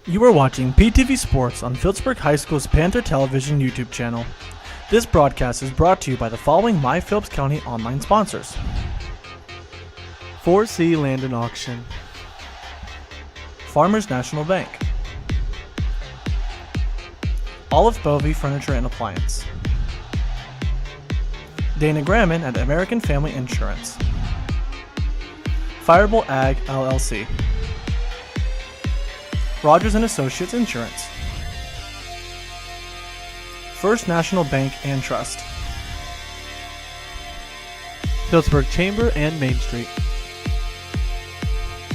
You are watching PTV Sports on Phillipsburg High School's Panther Television YouTube channel. This broadcast is brought to you by the following My Phillips County online sponsors: 4C Land and Auction, Farmers National Bank, Olive Bovey Furniture and Appliance, Dana Gramman at American Family Insurance, Fireball Ag LLC, Rogers & Associates Insurance, First National Bank and Trust, Phillipsburg Chamber and Main Street,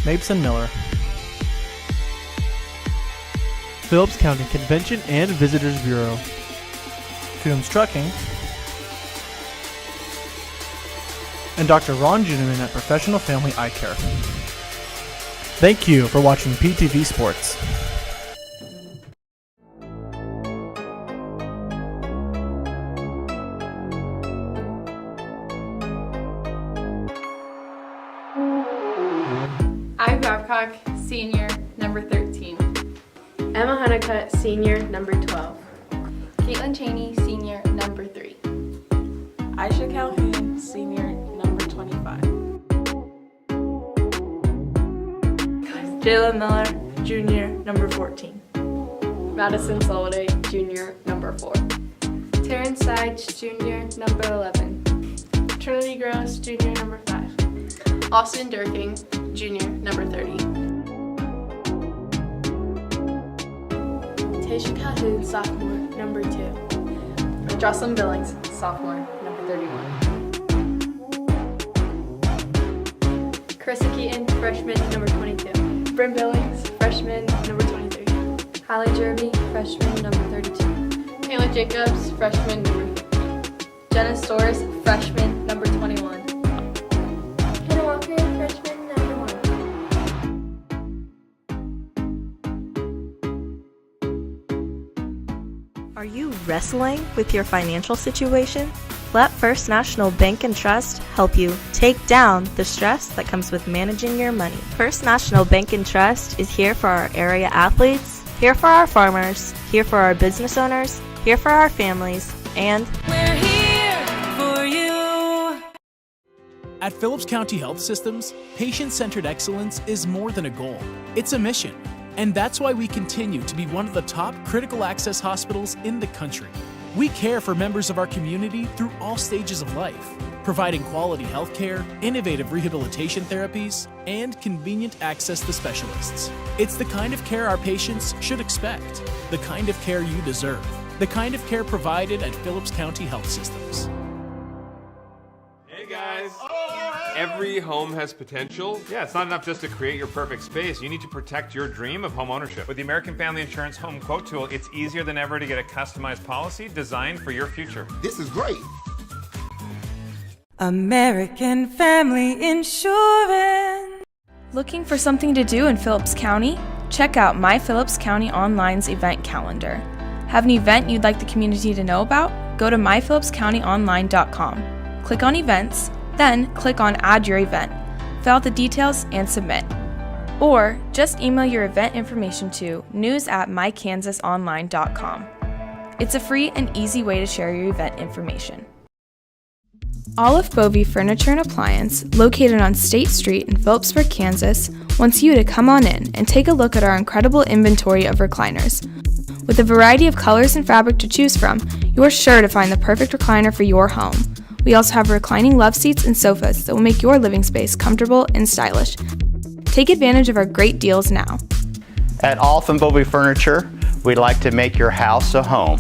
Mapes & Miller, Phillips County Convention and Visitors Bureau, Coombs Trucking, and Dr. Ron Juneman at Professional Family Eye Care. Thank you for watching PTV Sports. I'm Babcock, senior, number 13. Emma Honeycutt, senior, number 12. Caitlin Cheney, senior, number 3. Aisha Calhoun, senior, number 25. Jayla Miller, junior, number 14. Madison Soliday, junior, number 4. Terrence Sides, junior, number 11. Trinity Gross, junior, number 5. Austin Durking, junior, number 30. Tasha Calhoun, sophomore, number 2. Jocelyn Billings, sophomore, number 31. Carissa Keaton, freshman, number 22. Bryn Billings, freshman, number 23. Hallie Jerby, freshman, number 32. Kayla Jacobs, freshman, number 50. Jenna Stores, freshman, number 21. Hannah Walker, freshman, number 1. Are you wrestling with your financial situation? Let First National Bank and Trust help you take down the stress that comes with managing your money. First National Bank and Trust is here for our area athletes, here for our farmers, here for our business owners, here for our families, and we're here for you. At Phillips County Health Systems, patient-centered excellence is more than a goal. It's a mission. And that's why we continue to be one of the top critical access hospitals in the country. We care for members of our community through all stages of life, providing quality health care, innovative rehabilitation therapies, and convenient access to specialists. It's the kind of care our patients should expect, the kind of care you deserve, the kind of care provided at Phillips County Health Systems. Hey guys! Every home has potential. Yeah, it's not enough just to create your perfect space. You need to protect your dream of home ownership. With the American Family Insurance Home Quote Tool, it's easier than ever to get a customized policy designed for your future. This is great. American Family Insurance. Looking for something to do in Phillips County? Check out My Phillips County Online's event calendar. Have an event you'd like the community to know about? Go to myphillipscountyonline.com. Click on events, then click on Add Your Event. Fill out the details and submit. Or just email your event information to news@mykansasonline.com. It's a free and easy way to share your event information. Olive Bovey Furniture and Appliance, located on State Street in Phillipsburg, Kansas, wants you to come on in and take a look at our incredible inventory of recliners. With a variety of colors and fabric to choose from, you are sure to find the perfect recliner for your home. We also have reclining love seats and sofas that will make your living space comfortable and stylish. Take advantage of our great deals now. At Olive and Bovey Furniture, we'd like to make your house a home.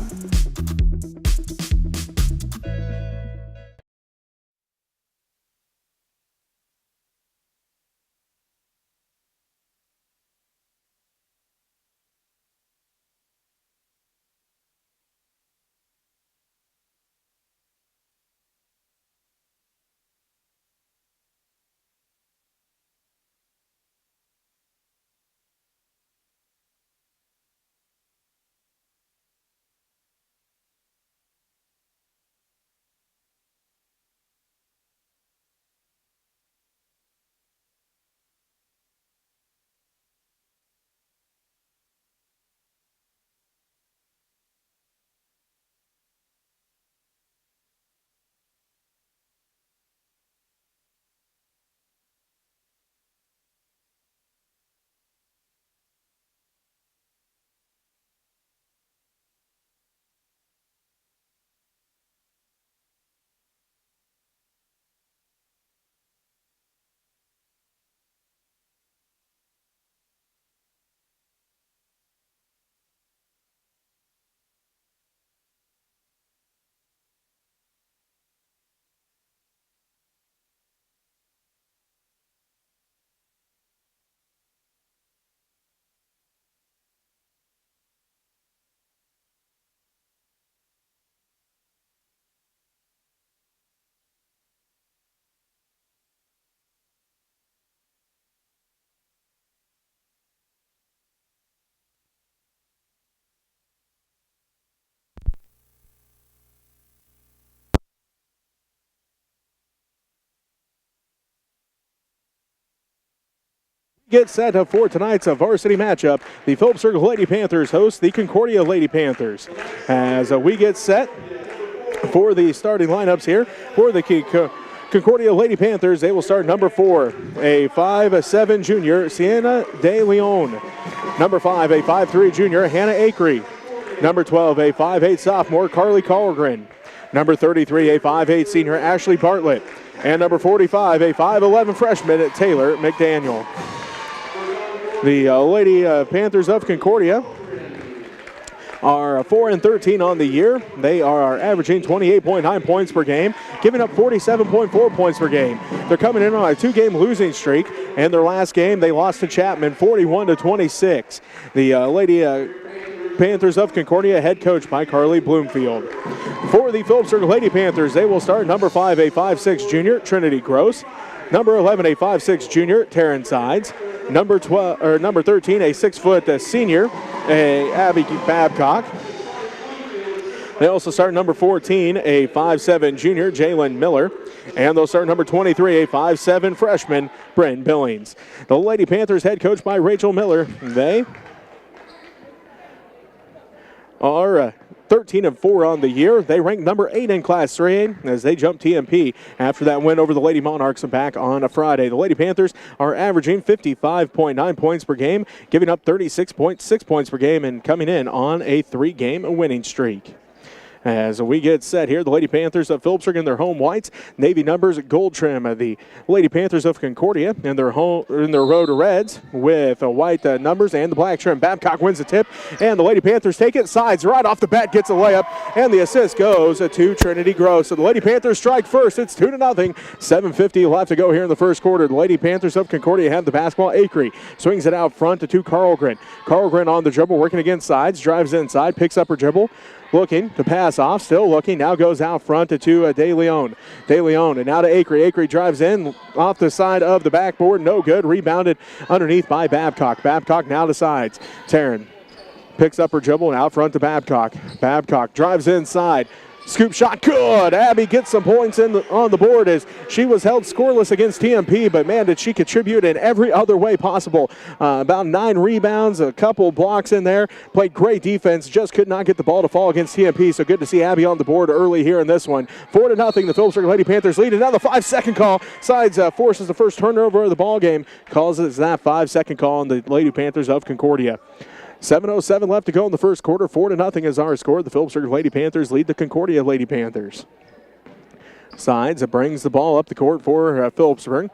Get set for tonight's varsity matchup. The Phillipsburg Lady Panthers host the Concordia Lady Panthers. As we get set for the starting lineups here for the Concordia Lady Panthers, they will start number 4, a 5'7" junior, Sienna De Leon. Number 5, a 5'3" junior, Hannah Acree. Number 12, a 5'8" sophomore, Carly Carlgren. Number 33, a 5'8" senior, Ashley Bartlett. And number 45, a 5'11" freshman, Taylor McDaniel. The Lady Panthers of Concordia are 4-13 on the year. They are averaging 28.9 points per game, giving up 47.4 points per game. They're coming in on a 2-game losing streak, and their last game they lost to Chapman 41-26. The Lady Panthers of Concordia, head coach by Carly Bloomfield. For the Phillipsburg Lady Panthers, they will start number 5, a 5'6" junior, Trinity Gross. Number 11, a 5'6" junior, Taryn Sides. Number 13, a 6' senior, Abby Babcock. They also start number 14, a 5'7" junior, Jalen Miller. And they'll start number 23, a 5'7" freshman, Bryn Billings. The Lady Panthers head coach by Rachel Miller. They are 13-4 on the year. They rank number 8 in Class 3A as they jump TMP after that win over the Lady Monarchs back on a Friday. The Lady Panthers are averaging 55.9 points per game, giving up 36.6 points per game, and coming in on a 3-game winning streak. As we get set here, the Lady Panthers of Phillipsburg in their home whites, navy numbers, gold trim. The Lady Panthers of Concordia in their road reds with white numbers and the black trim. Babcock wins the tip, and the Lady Panthers take it. Sides right off the bat, gets a layup, and the assist goes to Trinity Gross. So the Lady Panthers strike first. It's 2-0. 7:50 left to go here in the first quarter. The Lady Panthers of Concordia have the basketball. Acree swings it out front to Carlgren. Carlgren on the dribble, working against Sides, drives inside, picks up her dribble. Looking to pass off, still looking, now goes out front to De Leon. De Leon, and now to Acree. Acree drives in off the side of the backboard, no good. Rebounded underneath by Babcock. Babcock now to Sides. Taryn picks up her dribble and out front to Babcock. Babcock drives inside. Scoop shot, good. Abby gets some points on the board as she was held scoreless against TMP, but man, did she contribute in every other way possible. About 9 rebounds, a couple blocks in there. Played great defense, just could not get the ball to fall against TMP, so good to see Abby on the board early here in this one. 4-0, the Phillipsburg Lady Panthers lead, and now the 5-second call. Sides forces the first turnover of the ball game, causes that 5-second call on the Lady Panthers of Concordia. 7:07 left to go in the first quarter. 4-0 is our score. The Phillipsburg Lady Panthers lead the Concordia Lady Panthers. Sides brings the ball up the court for Phillipsburg.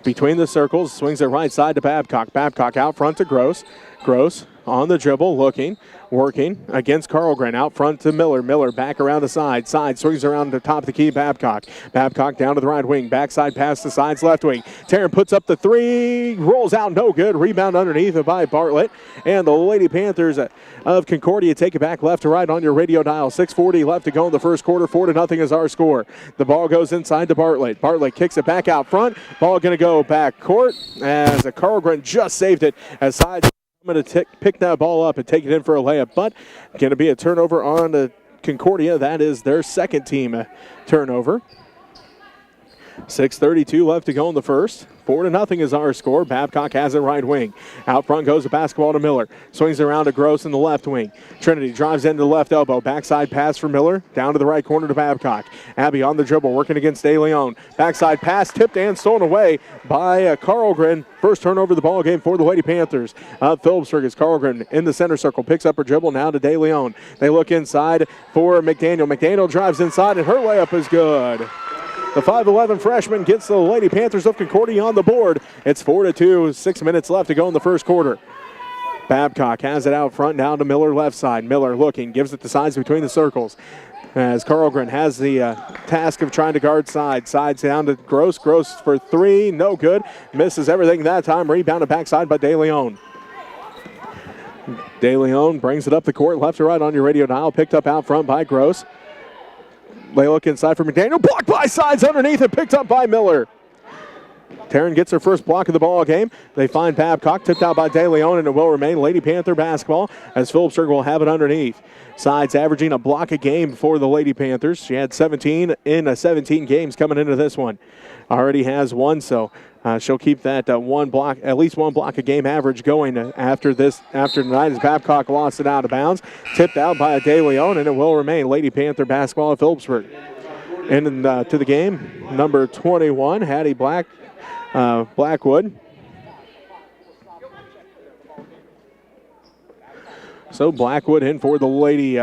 Between the circles, swings it right side to Babcock. Babcock out front to Gross. Gross on the dribble, looking, working against Carlgren. Out front to Miller. Miller back around the side. Side swings around the top of the key. Babcock. Babcock down to the right wing. Backside pass to Sides left wing. Taryn puts up the 3. Rolls out, no good. Rebound underneath by Bartlett. And the Lady Panthers of Concordia take it back left to right on your radio dial. 6:40 left to go in the first quarter. 4-0 is our score. The ball goes inside to Bartlett. Bartlett kicks it back out front. Ball going to go back court as Carlgren just saved it as Sides going to pick that ball up and take it in for a layup, but going to be a turnover on Concordia. That is their second team turnover. 6:32 left to go in the first. 4-0 is our score. Babcock has it right wing. Out front goes the basketball to Miller. Swings around to Gross in the left wing. Trinity drives into the left elbow. Backside pass for Miller. Down to the right corner to Babcock. Abby on the dribble, working against De Leon. Backside pass tipped and stolen away by Carlgren. First turnover of the ball game for the Lady Panthers. Phillipsburg is Carlgren in the center circle. Picks up her dribble now to De Leon. They look inside for McDaniel. McDaniel drives inside and her layup is good. The 5'11 freshman gets the Lady Panthers of Concordia on the board. It's 4-2, 6 minutes left to go in the first quarter. Babcock has it out front now to Miller left side. Miller looking, gives it the Sides between the circles. As Carlgren has the task of trying to guard Sides. Sides down to Gross. Gross for 3, no good. Misses everything that time. Rebounded backside by De Leon. De Leon brings it up the court, left to right on your radio dial. Picked up out front by Gross. They look inside for McDaniel. Blocked by Sides underneath and picked up by Miller. Taryn gets her first block of the ball game. They find Babcock, tipped out by De Leon, and it will remain Lady Panther basketball as Phillipsburg will have it underneath. Sides averaging a block a game for the Lady Panthers. She had 17 in 17 games coming into this one. Already has one, so she'll keep that one block, at least one block a game average going after tonight as Babcock lost it out of bounds. Tipped out by De Leon, and it will remain Lady Panther basketball at Phillipsburg. And to the game, number 21, Hattie Blackwood. So Blackwood in for the Lady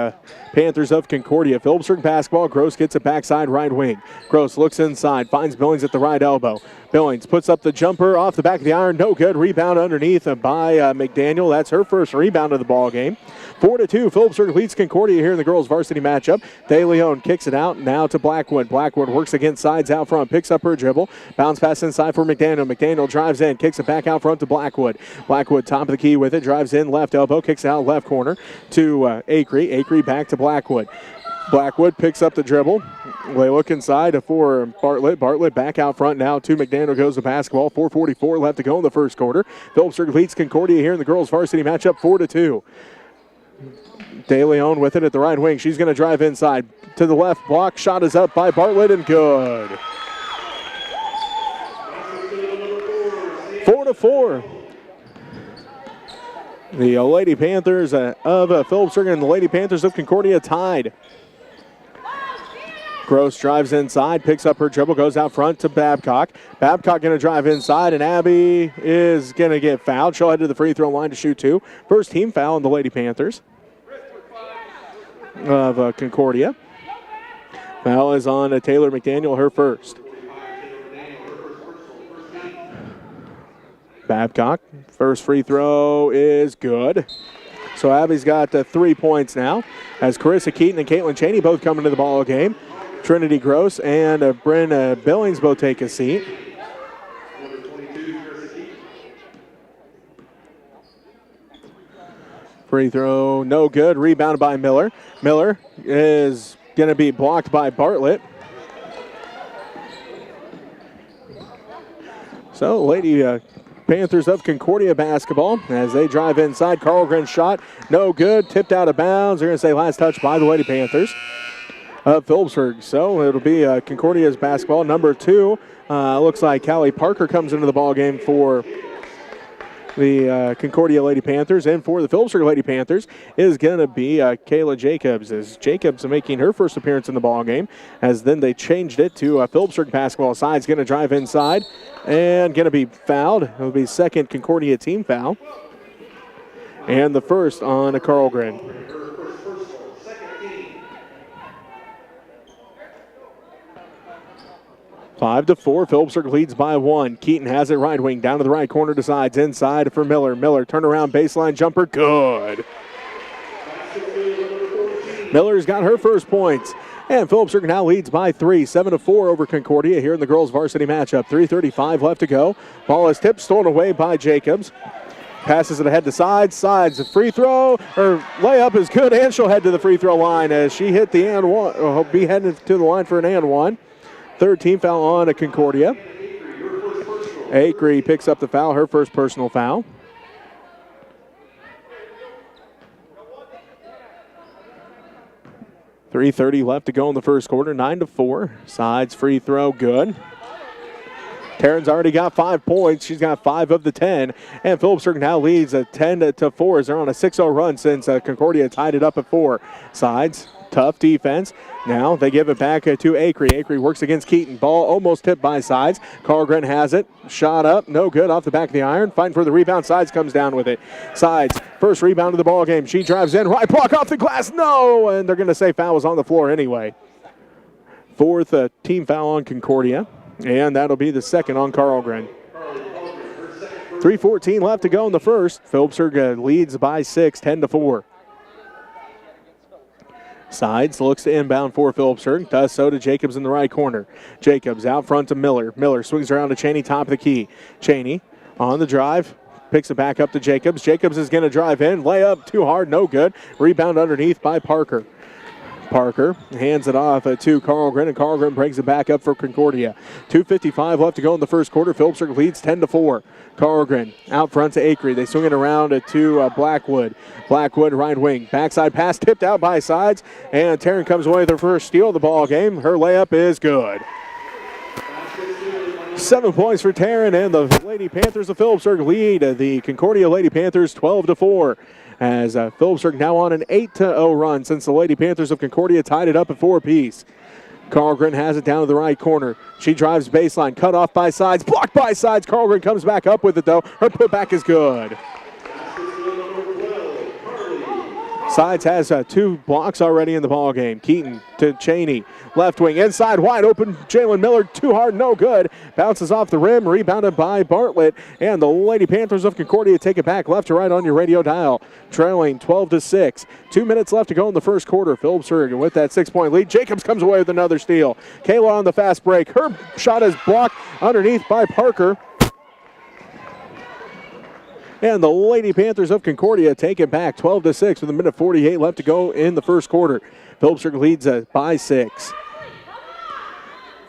Panthers of Concordia. Phillipsburg basketball. Gross gets it backside right wing. Gross looks inside, finds Billings at the right elbow. Billings puts up the jumper off the back of the iron. No good. Rebound underneath by McDaniel. That's her first rebound of the ball game. 4-2. Phillipsburg leads Concordia here in the girls' varsity matchup. De Leon kicks it out now to Blackwood. Blackwood works against sides out front. Picks up her dribble. Bounce pass inside for McDaniel. McDaniel drives in. Kicks it back out front to Blackwood. Blackwood top of the key with it. Drives in left elbow. Kicks it out left corner to Acree. Acree back to Blackwood. Blackwood picks up the dribble. They look inside for Bartlett. Bartlett back out front now to McDaniel goes the basketball. 4:44 left to go in the first quarter. Phillipsburg leads Concordia here in the girls' varsity matchup 4-2. De Leon with it at the right wing. She's going to drive inside to the left block. Shot is up by Bartlett and good. 4-4. The Lady Panthers of Phillipsburg and the Lady Panthers of Concordia tied. Gross drives inside, picks up her dribble, goes out front to Babcock. Babcock going to drive inside, and Abby is going to get fouled. She'll head to the free throw line to shoot two. First team foul on the Lady Panthers of Concordia. Foul is on Taylor McDaniel, her first. Babcock, first free throw is good. So Abby's got 3 points now as Carissa Keaton and Caitlin Cheney both come into the ball game. Trinity Gross and Bryn Billings both take a seat. Free throw, no good. Rebounded by Miller. Miller is going to be blocked by Bartlett. So, Lady Panthers of Concordia basketball as they drive inside. Carlgren shot, no good. Tipped out of bounds. They're going to say last touch by the Lady Panthers of Phillipsburg. So it'll be Concordia's basketball. Number 2, looks like Callie Parker comes into the ball game for the Concordia Lady Panthers. And for the Phillipsburg Lady Panthers is going to be Kayla Jacobs. As Jacobs making her first appearance in the ball game, as then they changed it to Phillipsburg basketball. Side's going to drive inside and going to be fouled. It'll be second Concordia team foul. And the first on Carlgren. 5-4. Phillipsburg leads by 1. Keaton has it right wing down to the right corner, decides inside for Miller. Miller turnaround baseline jumper, good. Miller's got her first points. And Phillipsburg now leads by 3, 7-4 over Concordia here in the girls' varsity matchup. 3:35 left to go. Ball is tipped, stolen away by Jacobs. Passes it ahead to Sides. Sides, a free throw, or layup is good, and she'll head to the free throw line as she hit the and one. Will be headed to the line for an and one. Third team foul on to Concordia. Acree picks up the foul, her first personal foul. .330 left to go in the first quarter, 9-4. Sides free throw, good. Taryn's already got 5 points. She's got 5 of the 10. And Phillipsburg now leads 10-4 as they're on a 6-0 run since Concordia tied it up at 4. Sides, tough defense. Now they give it back to Acree. Acree works against Keaton. Ball almost tipped by Sides. Carlgren has it. Shot up. No good off the back of the iron. Fighting for the rebound. Sides comes down with it. Sides, first rebound of the ball game. She drives in. Right block off the glass. No! And they're going to say foul was on the floor anyway. Fourth team foul on Concordia. And that'll be the second on Carlgren. 3:14 left to go in the first. Phillipsburg leads by 6, 10-4. Sides looks to inbound for Phillipsburg. Does so to Jacobs in the right corner. Jacobs out front to Miller. Miller swings around to Cheney, top of the key. Cheney on the drive. Picks it back up to Jacobs. Jacobs is going to drive in. Layup too hard, no good. Rebound underneath by Parker. Parker hands it off to Carlgren, and Carlgren brings it back up for Concordia. 2:55 left to go in the first quarter. Phillipsburg leads 10-4. Carlgren out front to Acree. They swing it around to Blackwood. Blackwood right wing. Backside pass tipped out by sides, and Taryn comes away with her first steal of the ball game. Her layup is good. 7 points for Taryn, and the Lady Panthers of Phillipsburg lead the Concordia Lady Panthers 12-4. As Phillipsburg now on an 8-0 run since the Lady Panthers of Concordia tied it up at 4 apiece. Carlgren has it down to the right corner. She drives baseline, cut off by sides, blocked by sides. Carlgren comes back up with it though. Her putback is good. Sides has 2 blocks already in the ball game. Keaton to Cheney, left wing, inside, wide open. Jalen Miller, too hard, no good. Bounces off the rim, rebounded by Bartlett, and the Lady Panthers of Concordia take it back left to right on your radio dial, trailing 12-6. 2 minutes left to go in the first quarter. Phillipsburg with that 6-point lead. Jacobs comes away with another steal. Kayla on the fast break. Her shot is blocked underneath by Parker. And the Lady Panthers of Concordia take it back 12-6 with a minute 48 left to go in the first quarter. Phillipsburg leads by 6.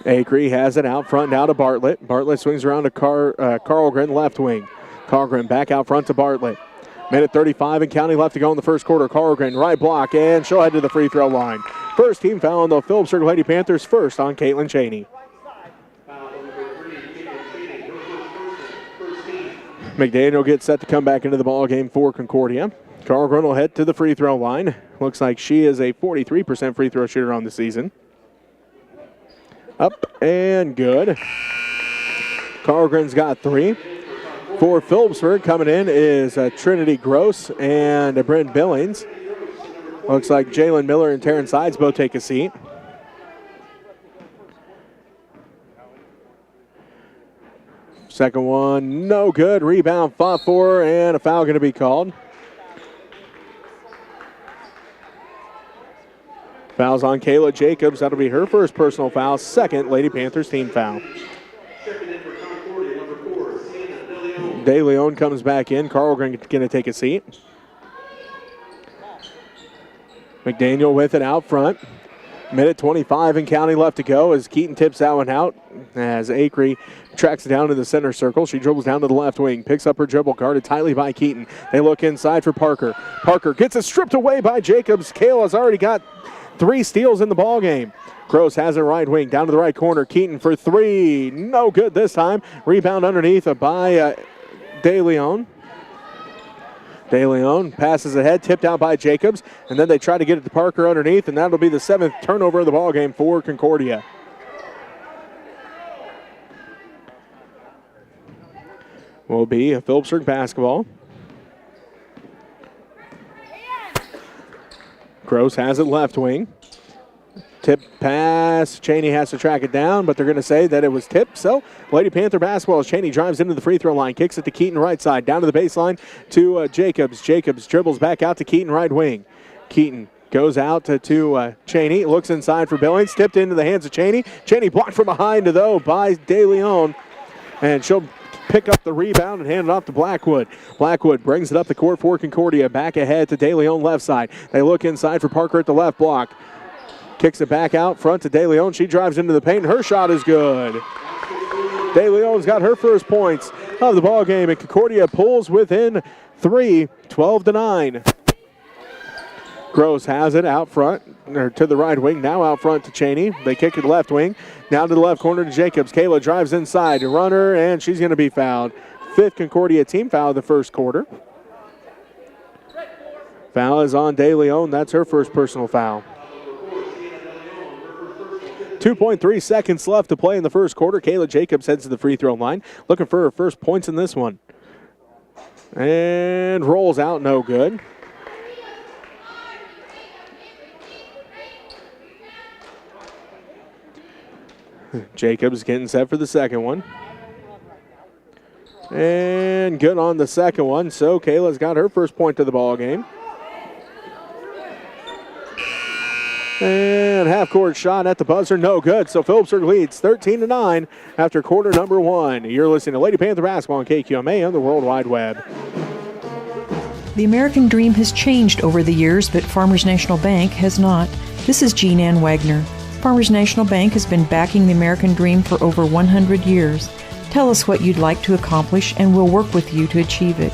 Acree has it out front now to Bartlett. Bartlett swings around to Carlgren, left wing. Carlgren back out front to Bartlett. Minute 35 and counting left to go in the first quarter. Carlgren right block, and she'll head to the free throw line. First team foul on the Phillipsburg Lady Panthers, first on Caitlin Cheney. McDaniel gets set to come back into the ball game for Concordia. Carlgren will head to the free throw line. Looks like she is a 43% free throw shooter on the season. Up and good. Carlgren's got 3. For Phillipsburg coming in is Trinity Gross and Bryn Billings. Looks like Jalen Miller and Taryn Sides both take a seat. Second one, no good. Rebound fought for, and a foul going to be called. Foul's on Kayla Jacobs. That'll be her first personal foul. Second Lady Panthers team foul. De Leon comes back in. Carlgren going to take a seat. McDaniel with it out front. Minute 25 and counting left to go as Keaton tips that one out. As Acree tracks it down to the center circle. She dribbles down to the left wing. Picks up her dribble, guarded tightly by Keaton. They look inside for Parker. Parker gets it stripped away by Jacobs. Kayla's already got 3 steals in the ball game. Gross has it right wing, down to the right corner. Keaton for 3. No good this time. Rebound underneath by De Leon. De Leon passes ahead, tipped out by Jacobs, and then they try to get it to Parker underneath, and that'll be the 7th turnover of the ball game for Concordia. Will be a Phillipsburg basketball. Gross has it left wing. Tip pass. Cheney has to track it down, but they're going to say that it was tipped. So, Lady Panther basketball as Cheney drives into the free throw line, kicks it to Keaton right side, down to the baseline to Jacobs. Jacobs dribbles back out to Keaton right wing. Keaton goes out to Cheney, looks inside for Billings, tipped into the hands of Cheney. Cheney blocked from behind, though, by De Leon, and she'll pick up the rebound and hand it off to Blackwood. Blackwood brings it up the court for Concordia, back ahead to De Leon left side. They look inside for Parker at the left block. Kicks it back out front to De Leon. She drives into the paint. Her shot is good. De Leon's got her first points of the ball game, and Concordia pulls within 3, 12-9. Gross has it out front, or to the right wing, now out front to Cheney. They kick it left wing, down to the left corner to Jacobs. Kayla drives inside to runner, and she's going to be fouled. 5th Concordia team foul of the first quarter. Foul is on De Leon. That's her first personal foul. 2.3 seconds left to play in the first quarter. Kayla Jacobs heads to the free throw line, looking for her first points in this one. And rolls out, no good. Jacobs getting set for the second one. And good on the second one, so Kayla's got her first point of the ball game. And half-court shot at the buzzer, no good. So Phillipsburg leads 13-9 after quarter number 1. You're listening to Lady Panther Basketball on KQMA on the World Wide Web. The American dream has changed over the years, but Farmers National Bank has not. This is Jean Ann Wagner. Farmers National Bank has been backing the American dream for over 100 years. Tell us what you'd like to accomplish, and we'll work with you to achieve it.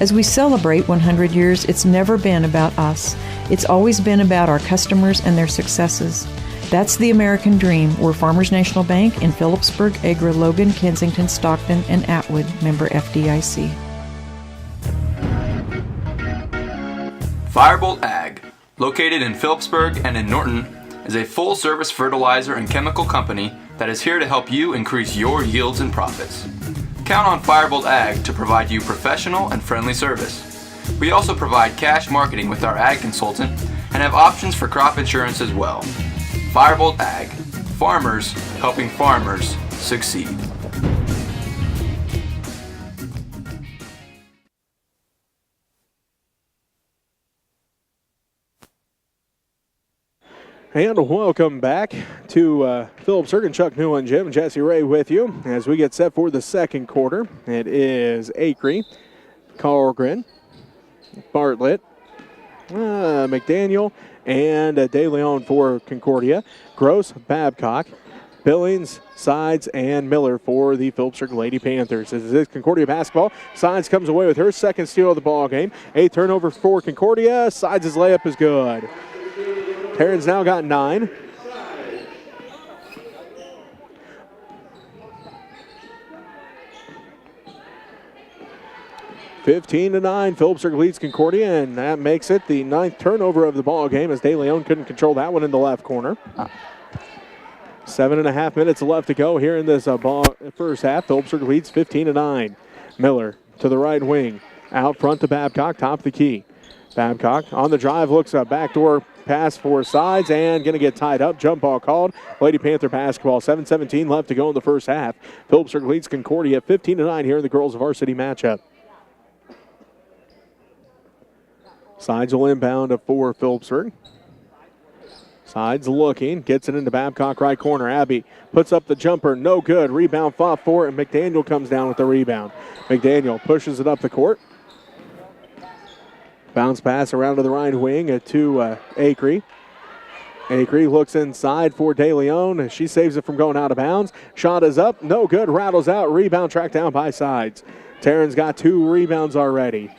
As we celebrate 100 years, it's never been about us. It's always been about our customers and their successes. That's the American dream. We're Farmers National Bank in Phillipsburg, Agra, Logan, Kensington, Stockton, and Atwood, member FDIC. Firebolt Ag, located in Phillipsburg and in Norton, is a full-service fertilizer and chemical company that is here to help you increase your yields and profits. Count on Firebolt Ag to provide you professional and friendly service. We also provide cash marketing with our ag consultant and have options for crop insurance as well. Firebolt Ag, farmers helping farmers succeed. And welcome back to Phillips Ergen, Chuck Newland, Jim, Jesse Ray with you as we get set for the second quarter. It is Acree, Carlgren, Bartlett, McDaniel, and De Leon for Concordia. Gross, Babcock, Billings, Sides, and Miller for the Phillipsburg Lady Panthers. This is Concordia basketball. Sides comes away with her second steal of the ball game. 8th turnover for Concordia. Sides' layup is good. Terran's now got 9. (15-9). Phillipsburg leads Concordia, and that makes it the 9th turnover of the ball game as De Leon couldn't control that one in the left corner. 7.5 minutes left to go here in this first half. Phillipsburg leads 15-9. Miller to the right wing, out front to Babcock, top of the key. Babcock on the drive, looks a backdoor pass for Sides and going to get tied up. Jump ball called. Lady Panther basketball. 7:17 left to go in the first half. Phillipsburg leads Concordia 15-9 here in the girls' varsity matchup. Sides will inbound for Phillipsburg. Sides looking, gets it into Babcock right corner. Abby puts up the jumper, no good. Rebound fought for, and McDaniel comes down with the rebound. McDaniel pushes it up the court. Bounce pass around to the right wing to Acree. Acree looks inside for De Leon. She saves it from going out of bounds. Shot is up, no good, rattles out. Rebound tracked down by Sides. Terran's got 2 rebounds already.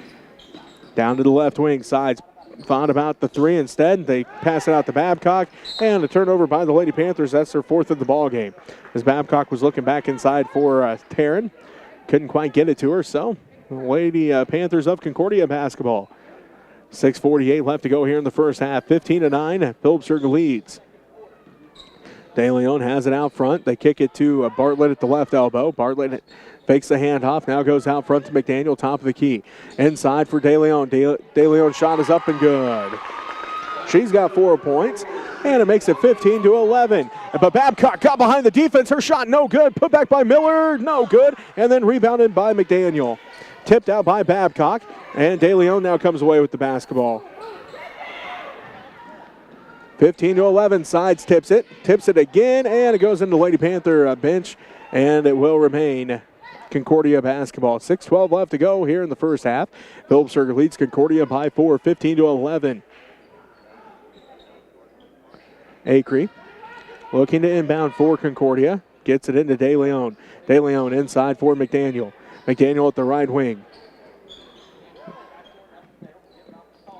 Down to the left wing. Sides thought about the 3 instead. They pass it out to Babcock, and a turnover by the Lady Panthers. That's their 4th of the ball game. As Babcock was looking back inside for Terran, couldn't quite get it to her, so Lady Panthers of Concordia basketball. 6:48 left to go here in the first half. 15-9. Phillipsburg leads. De Leon has it out front. They kick it to Bartlett at the left elbow. Bartlett fakes the handoff. Now goes out front to McDaniel, top of the key. Inside for De Leon. De Leon's shot is up and good. She's got 4 points, and it makes it 15-11. But Babcock got behind the defense. Her shot no good. Put back by Miller, no good. And then rebounded by McDaniel. Tipped out by Babcock, and De Leon now comes away with the basketball. 15-11, Sides tips it again, and it goes into Lady Panther bench, and it will remain Concordia basketball. 6:12 left to go here in the first half. Phillipsburg leads Concordia by 4, 15-11. Acree looking to inbound for Concordia, gets it into De Leon. De Leon inside for McDaniel. McDaniel at the right wing.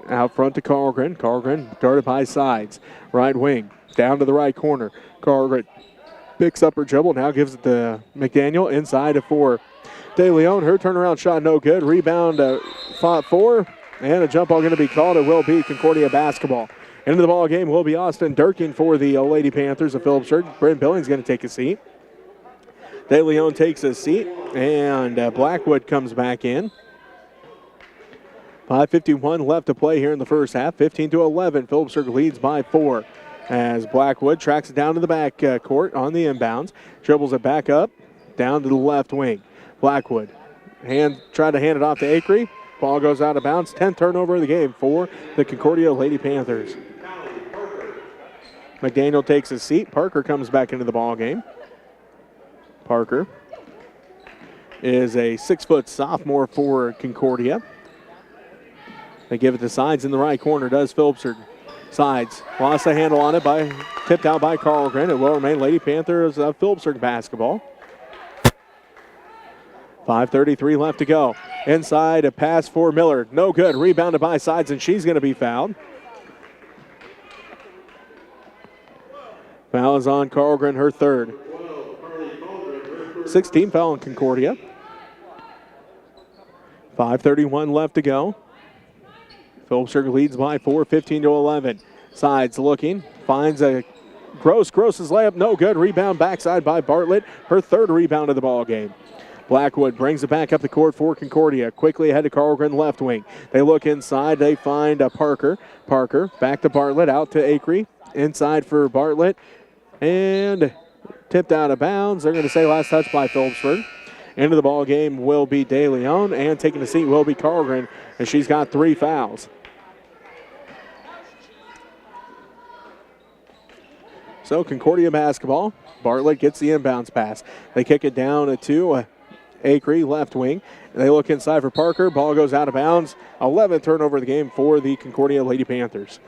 Out front to Carlgren. Carlgren darted by Sides. Right wing. Down to the right corner. Carlgren picks up her dribble. Now gives it to McDaniel. Inside for De Leon. Her turnaround shot no good. Rebound fought for. And a jump ball going to be called. It will be Concordia basketball. Into the ball game will be Austin Durkin for the Lady Panthers of Phillipsburg. Brent Billings going to take a seat. De Leon takes a seat, and Blackwood comes back in. 5:51 left to play here in the first half. 15-11. Phillipsburg leads by 4 as Blackwood tracks it down to the back court on the inbounds. Dribbles it back up, down to the left wing. Blackwood tried to hand it off to Acree. Ball goes out of bounds. 10th turnover of the game for the Concordia Lady Panthers. McDaniel takes his seat. Parker comes back into the ball game. Parker is a 6-foot sophomore for Concordia. They give it to Sides in the right corner, does Phillipsburg. Sides lost the handle on it, tipped out by Carlgren. It will remain Lady Panthers Phillipsburg basketball. 5:33 left to go. Inside, a pass for Miller. No good. Rebounded by Sides, and she's going to be fouled. Foul is on Carlgren, her third. 16 foul on Concordia. 5:31 left to go. Phillipsburg leads by 4, 15-11. Sides looking, finds a Gross's layup, no good. Rebound backside by Bartlett, her third rebound of the ball game. Blackwood brings it back up the court for Concordia. Quickly ahead to Carlgren, left wing. They look inside. They find Parker. Parker back to Bartlett, out to Acree. Inside for Bartlett. And tipped out of bounds. They're going to say last touch by Phillipsburg. Into the ball game will be De Leon. And taking the seat will be Carlgren. And she's got 3 fouls. So Concordia basketball. Bartlett gets the inbounds pass. They kick it down to Acree, left wing. They look inside for Parker. Ball goes out of bounds. 11th turnover of the game for the Concordia Lady Panthers.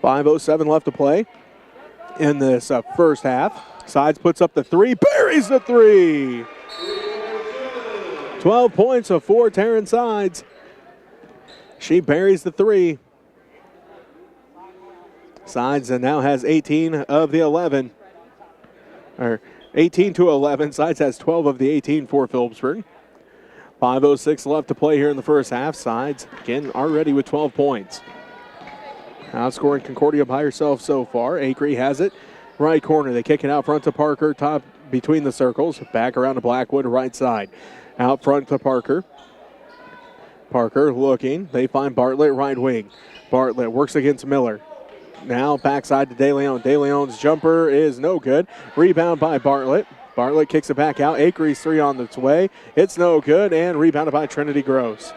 .507 left to play in this first half. Sides puts up the 3, buries the 3. 12 points for Taryn Sides. She buries the 3. Sides and now has 18 of the 11. Or 18 to 11. Sides has 12 of the 18 for Phillipsburg. 5:06 left to play here in the first half. Sides again already with 12 points. Outscoring Concordia by herself so far. Acree has it. Right corner. They kick it out front to Parker. Top between the circles. Back around to Blackwood, right side. Out front to Parker. Parker looking. They find Bartlett, right wing. Bartlett works against Miller. Now backside to De Leon. De Leon's jumper is no good. Rebound by Bartlett. Bartlett kicks it back out. Acree's 3 on its way. It's no good, and rebounded by Trinity Gross.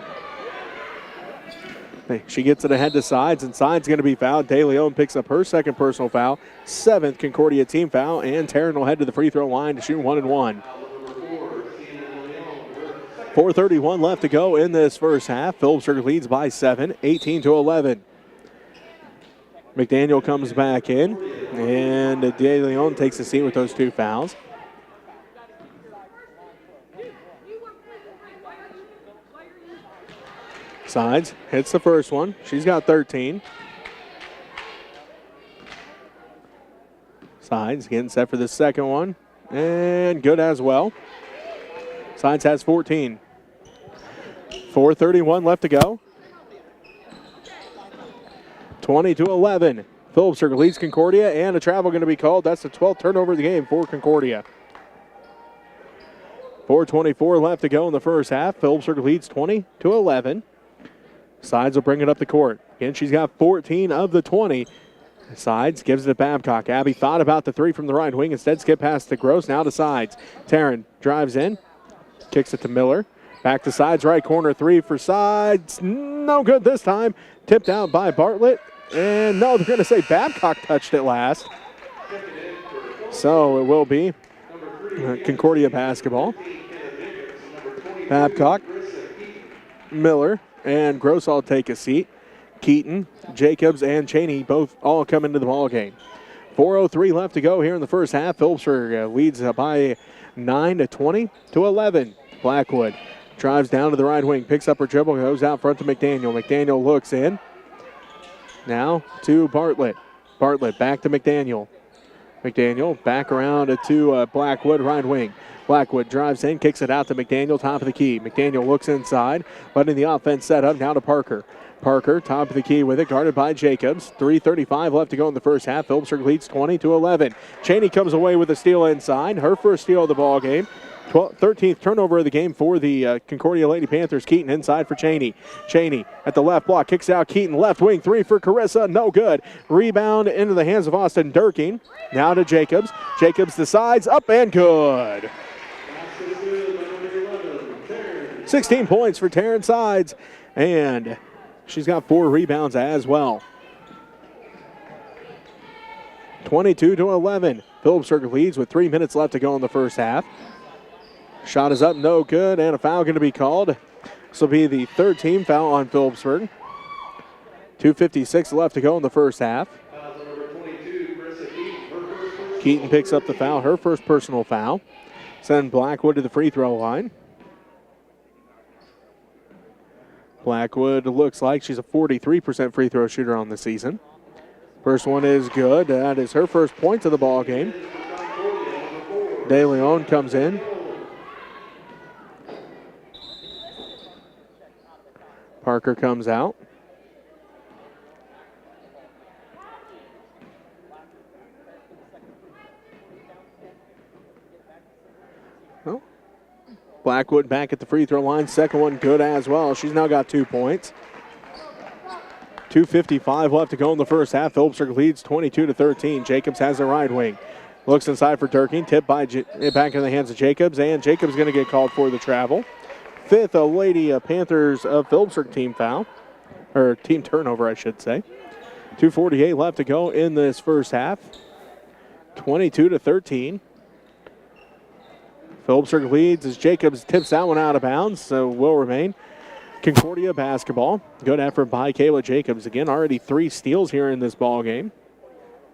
She gets it ahead to Sides, and Sides going to be fouled. De Leon picks up her second personal foul. 7th Concordia team foul, and Taryn will head to the free throw line to shoot 1 and 1. 4:31 left to go in this first half. Phillipsburg leads by 7, 18-11. McDaniel comes back in, and De Leon takes the seat with those 2 fouls. Sides hits the first one. She's got 13. Sides getting set for the second one, and good as well. Sides has 14. 4:31 left to go. 20-11. Phillipsburg leads Concordia, and a travel going to be called. That's the 12th turnover of the game for Concordia. 4:24 left to go in the first half. Phillipsburg leads 20-11. Sides will bring it up the court. Again, she's got 14 of the 20. Sides gives it to Babcock. Abby thought about the 3 from the right wing. Instead, skip past to Gross. Now to Sides. Taryn drives in. Kicks it to Miller. Back to Sides. Right corner 3 for Sides. No good this time. Tipped out by Bartlett. And no, they're going to say Babcock touched it last. So it will be Concordia basketball. Babcock, Miller, and Gross all take a seat. Keaton, Jacobs, and Cheney both all come into the ball game. 4:03 left to go here in the first half. Phillipsburg leads by 9 to 20-11. Blackwood drives down to the right wing, picks up her dribble, goes out front to McDaniel. McDaniel looks in. Now to Bartlett. Bartlett back to McDaniel. McDaniel back around to Blackwood, right wing. Blackwood drives in, kicks it out to McDaniel, top of the key. McDaniel looks inside, letting the offense set up. Now to Parker. Parker, top of the key with it, guarded by Jacobs. 3:35 left to go in the first half. Phillipsburg leads 20-11. Cheney comes away with a steal inside. Her first steal of the ball game. 13th turnover of the game for the Concordia Lady Panthers. Keaton inside for Cheney. Cheney at the left block, kicks out Keaton. Left wing, 3 for Carissa, no good. Rebound into the hands of Austin Durking. Now to Jacobs. Jacobs decides, up and good. 16 points for Taryn Sides, and she's got 4 rebounds as well. 22-11. Phillipsburg leads with 3 minutes left to go in the first half. Shot is up, no good, and a foul going to be called. This will be the third team foul on Phillipsburg. 2:56 left to go in the first half. Keaton picks up the foul, her first personal foul. Send Blackwood to the free throw line. Blackwood looks like she's a 43% free throw shooter on the season. First one is good. That is her first point of the ball game. De Leon comes in. Parker comes out. Well, Blackwood back at the free throw line. Second one good as well. She's now got 2 points. 2:55 left to go in the first half. Phillipsburg leads 22-13. Jacobs has the right wing. Looks inside for Durkin. Tipped by back in the hands of Jacobs, and Jacobs going to get called for the travel. Fifth, Lady Panthers of Phillipsburg team foul, or team turnover, I should say. 2:48 left to go in this first half. 22-13. Phillipsburg leads as Jacobs tips that one out of bounds, so will remain. Concordia basketball. Good effort by Kayla Jacobs. Again, already 3 steals here in this ball game.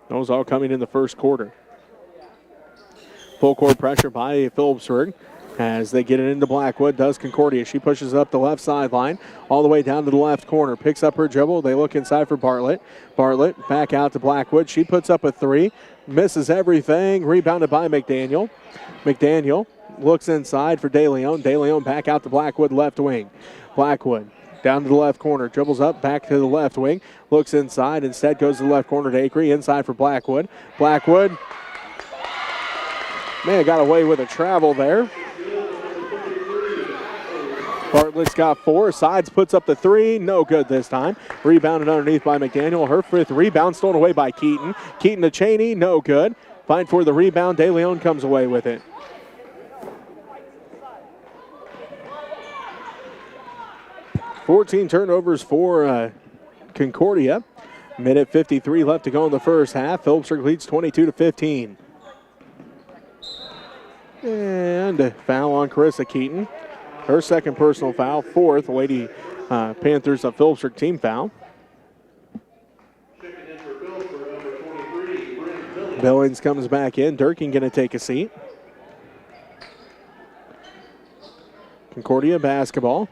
Those all coming in the first quarter. Full court pressure by Phillipsburg as they get it into Blackwood. Does Concordia. She pushes up the left sideline all the way down to the left corner. Picks up her dribble. They look inside for Bartlett. Bartlett back out to Blackwood. She puts up a 3. Misses everything. Rebounded by McDaniel. McDaniel looks inside for De Leon. De Leon back out to Blackwood left wing. Blackwood down to the left corner. Dribbles up back to the left wing. Looks inside. Instead goes to the left corner to Acree. Inside for Blackwood. Blackwood. Man, got away with a travel there. Bartlett's got 4. Sides puts up the 3. No good this time. Rebounded underneath by McDaniel. Her 5th rebound stolen away by Keaton. Keaton to Cheney. No good. Fight for the rebound. De Leon comes away with it. Turnovers for Concordia. Minute 53 left to go in the first half. Phillipsburg leads 22-15. And a foul on Carissa Keaton. Her second personal foul. 4th Lady Panthers of Phillipsburg team foul. Billings comes back in. Durkin going to take a seat. Concordia basketball.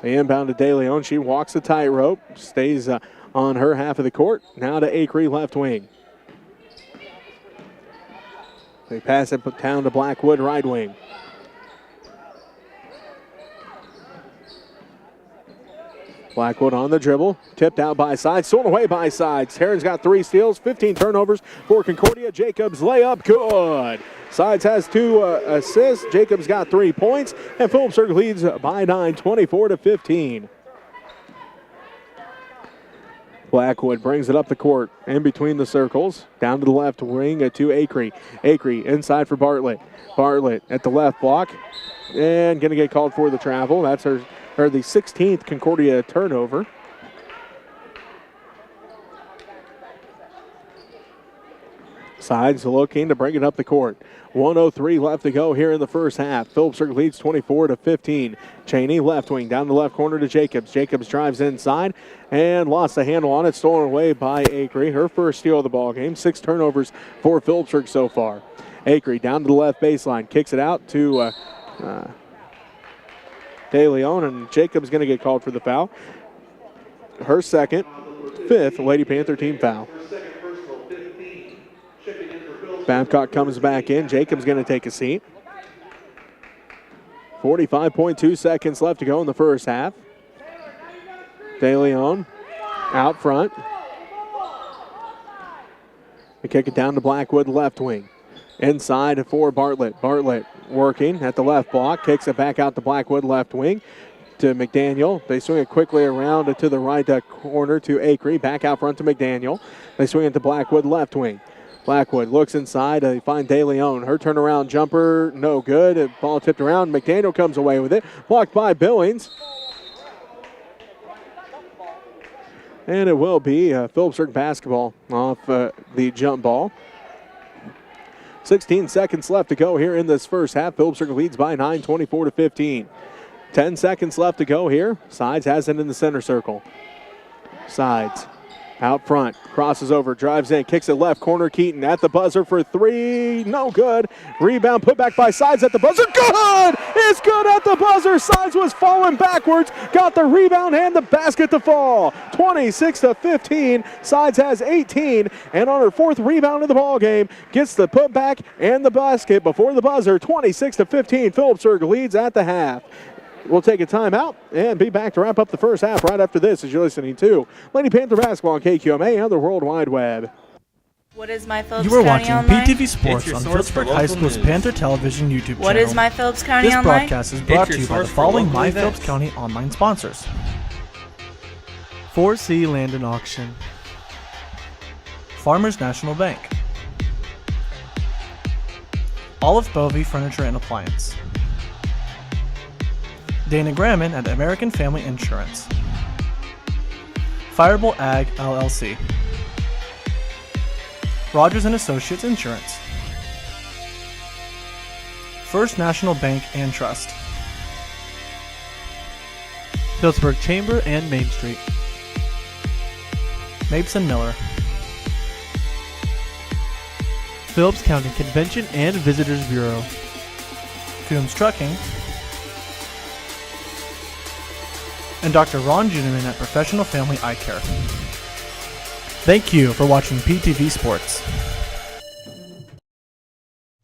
They inbound to De Leon. She walks the tightrope. Stays on her half of the court. Now to Acree left wing. They pass it down to Blackwood right wing. Blackwood on the dribble. Tipped out by Sides. Stolen away by Sides. Terran's got 3 steals. 15 turnovers for Concordia. Jacobs layup. Good. Sides has 2 assists. Jacobs got 3 points. And Phillipsburg leads by 9, 24-15. Blackwood brings it up the court in between the circles. Down to the left wing to Acree. Acree inside for Bartlett. Bartlett at the left block. And going to get called for the travel. That's the 16th Concordia turnover. Sides looking to bring it up the court. 1:03 left to go here in the first half. Phillipsburg leads 24-15. Cheney left wing down the left corner to Jacobs. Jacobs drives inside and lost the handle on it. Stolen away by Acree. Her first steal of the ball game. 6 turnovers for Phillipsburg so far. Acree down to the left baseline. Kicks it out to De Leon, and Jacobs going to get called for the foul. Her second, 5th Lady Panther team foul. Babcock comes back in. Jacobs going to take a seat. 45.2 seconds left to go in the first half. De Leon out front. They kick it down to Blackwood left wing. Inside for Bartlett. Bartlett working at the left block. Kicks it back out to Blackwood left wing to McDaniel. They swing it quickly around to the right corner to Acree. Back out front to McDaniel. They swing it to Blackwood left wing. Blackwood looks inside. They find De Leon. Her turnaround jumper, no good. Ball tipped around. McDaniel comes away with it. Blocked by Billings. And it will be Phillipsburg basketball off the jump ball. 16 seconds left to go here in this first half. Phillipsburg leads by 9, 24-15. 10 seconds left to go here. Sides has it in the center circle. Sides out front, crosses over, drives in, kicks it left corner. Keaton at the buzzer for three, no good. Rebound put back by Sides at the buzzer, good! It's good at the buzzer. Sides was falling backwards, got the rebound and the basket to fall. 26-15, Sides has 18, and on her fourth rebound of the ball game, gets the putback and the basket before the buzzer. 26-15, Phillipsburg leads at the half. We'll take a timeout and be back to wrap up the first half right after this as you're listening to Lady Panther Basketball on KQMA and the World Wide Web. What is my Phillips You are County watching Online? PTV Sports on Phillipsburg High School's Panther Television YouTube channel. What is my Phillips County This Online? broadcast is brought to you by the following My Phillips County Online sponsors. 4C Land and Auction, Farmers National Bank, Olive Bovey Furniture and Appliance, Dana Gramman at American Family Insurance, Fireable Ag LLC, Rogers & Associates Insurance, First National Bank and Trust, Phillipsburg Chamber and Main Street, Mapes & Miller, Phillips County Convention and Visitors Bureau, Coombs Trucking, and Dr. Ron Juneman at Professional Family Eye Care. Thank you for watching PTV Sports.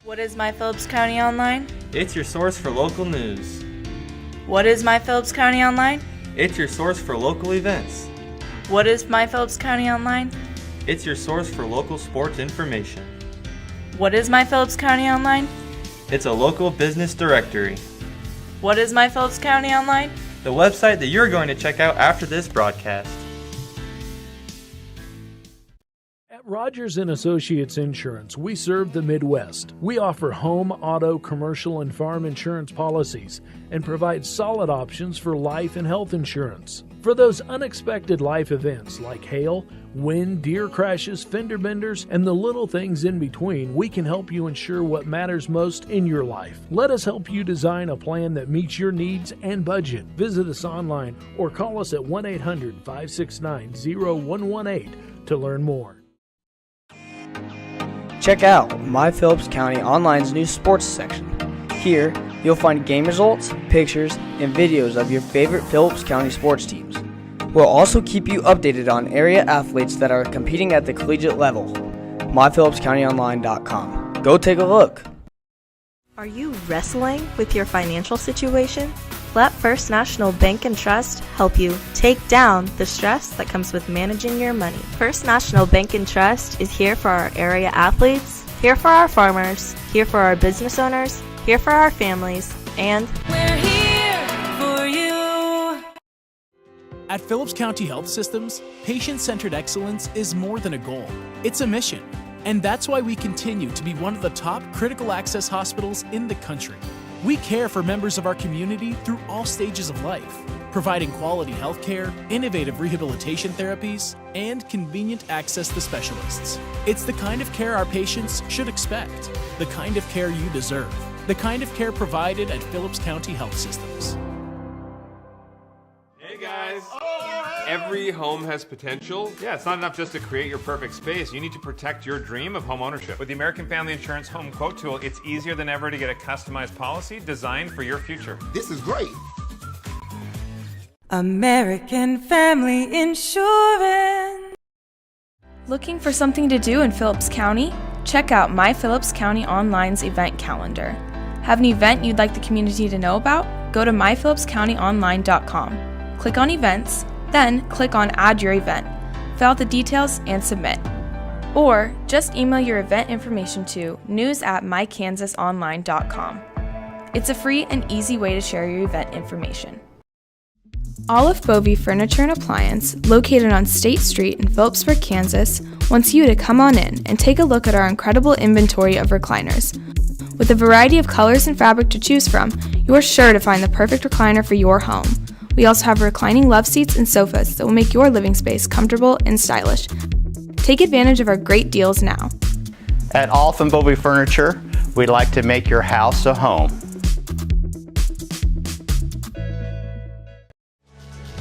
What is my Phillips County Online? It's your source for local news. What is my Phillips County Online? It's your source for local events. What is my Phillips County Online? It's your source for local sports information. What is my Phillips County Online? It's a local business directory. What is my Phillips County Online? The website that you're going to check out after this broadcast. At Rogers & Associates Insurance, we serve the Midwest. We offer home, auto, commercial, and farm insurance policies and provide solid options for life and health insurance. For those unexpected life events like hail, wind, deer crashes, fender benders, and the little things in between, we can help you ensure what matters most in your life. Let us help you design a plan that meets your needs and budget. Visit us online or call us at 1-800-569-0118 to learn more. Check out My Phillips County Online's new sports section. Here, you'll find game results, pictures, and videos of your favorite Phillips County sports teams. We'll also keep you updated on area athletes that are competing at the collegiate level. MyPhillipsCountyOnline.com. Go take a look. Are you wrestling with your financial situation? Let First National Bank and Trust help you take down the stress that comes with managing your money. First National Bank and Trust is here for our area athletes, here for our farmers, here for our business owners, here for our families, and we're here for you. At Phillips County Health Systems, patient-centered excellence is more than a goal. It's a mission. And that's why we continue to be one of the top critical access hospitals in the country. We care for members of our community through all stages of life, providing quality health care, innovative rehabilitation therapies, and convenient access to specialists. It's the kind of care our patients should expect, the kind of care you deserve, the kind of care provided at Phillips County Health Systems. Hey guys! Every home has potential. Yeah, it's not enough just to create your perfect space. You need to protect your dream of home ownership. With the American Family Insurance Home Quote Tool, it's easier than ever to get a customized policy designed for your future. This is great. American Family Insurance. Looking for something to do in Phillips County? Check out My Phillips County Online's event calendar. Have an event you'd like the community to know about? Go to myphillipscountyonline.com. Click on Events, then click on Add Your Event. Fill out the details and submit. Or just email your event information to news@mykansasonline.com. It's a free and easy way to share your event information. Olive Bovey Furniture and Appliance, located on State Street in Phillipsburg, Kansas, wants you to come on in and take a look at our incredible inventory of recliners. With a variety of colors and fabric to choose from, you are sure to find the perfect recliner for your home. We also have reclining love seats and sofas that will make your living space comfortable and stylish. Take advantage of our great deals now. At Alf and Bovey Furniture, we like to make your house a home.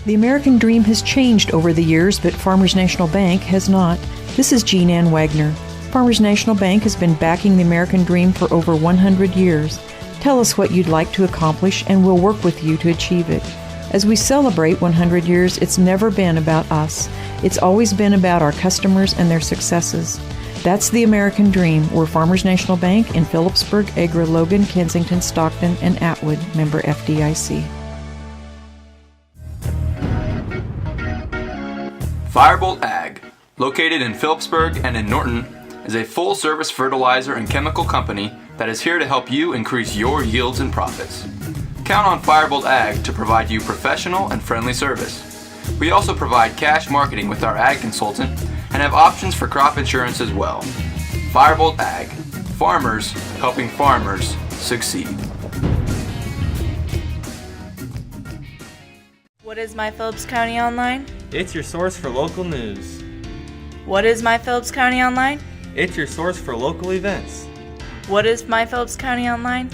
The American dream has changed over the years, but Farmers National Bank has not. This is Jean Ann Wagner. Farmers National Bank has been backing the American dream for over 100 years. Tell us what you'd like to accomplish and we'll work with you to achieve it. As we celebrate 100 years, it's never been about us. It's always been about our customers and their successes. That's the American dream. We're Farmers National Bank in Phillipsburg, Agra, Logan, Kensington, Stockton, and Atwood, member FDIC. Firebolt Ag, located in Phillipsburg and in Norton, is a full-service fertilizer and chemical company that is here to help you increase your yields and profits. Count on Firebolt Ag to provide you professional and friendly service. We also provide cash marketing with our ag consultant and have options for crop insurance as well. Firebolt Ag, farmers helping farmers succeed. What is My Phillips County Online? It's your source for local news. What is My Phillips County Online? It's your source for local events. What is My Phillips County Online?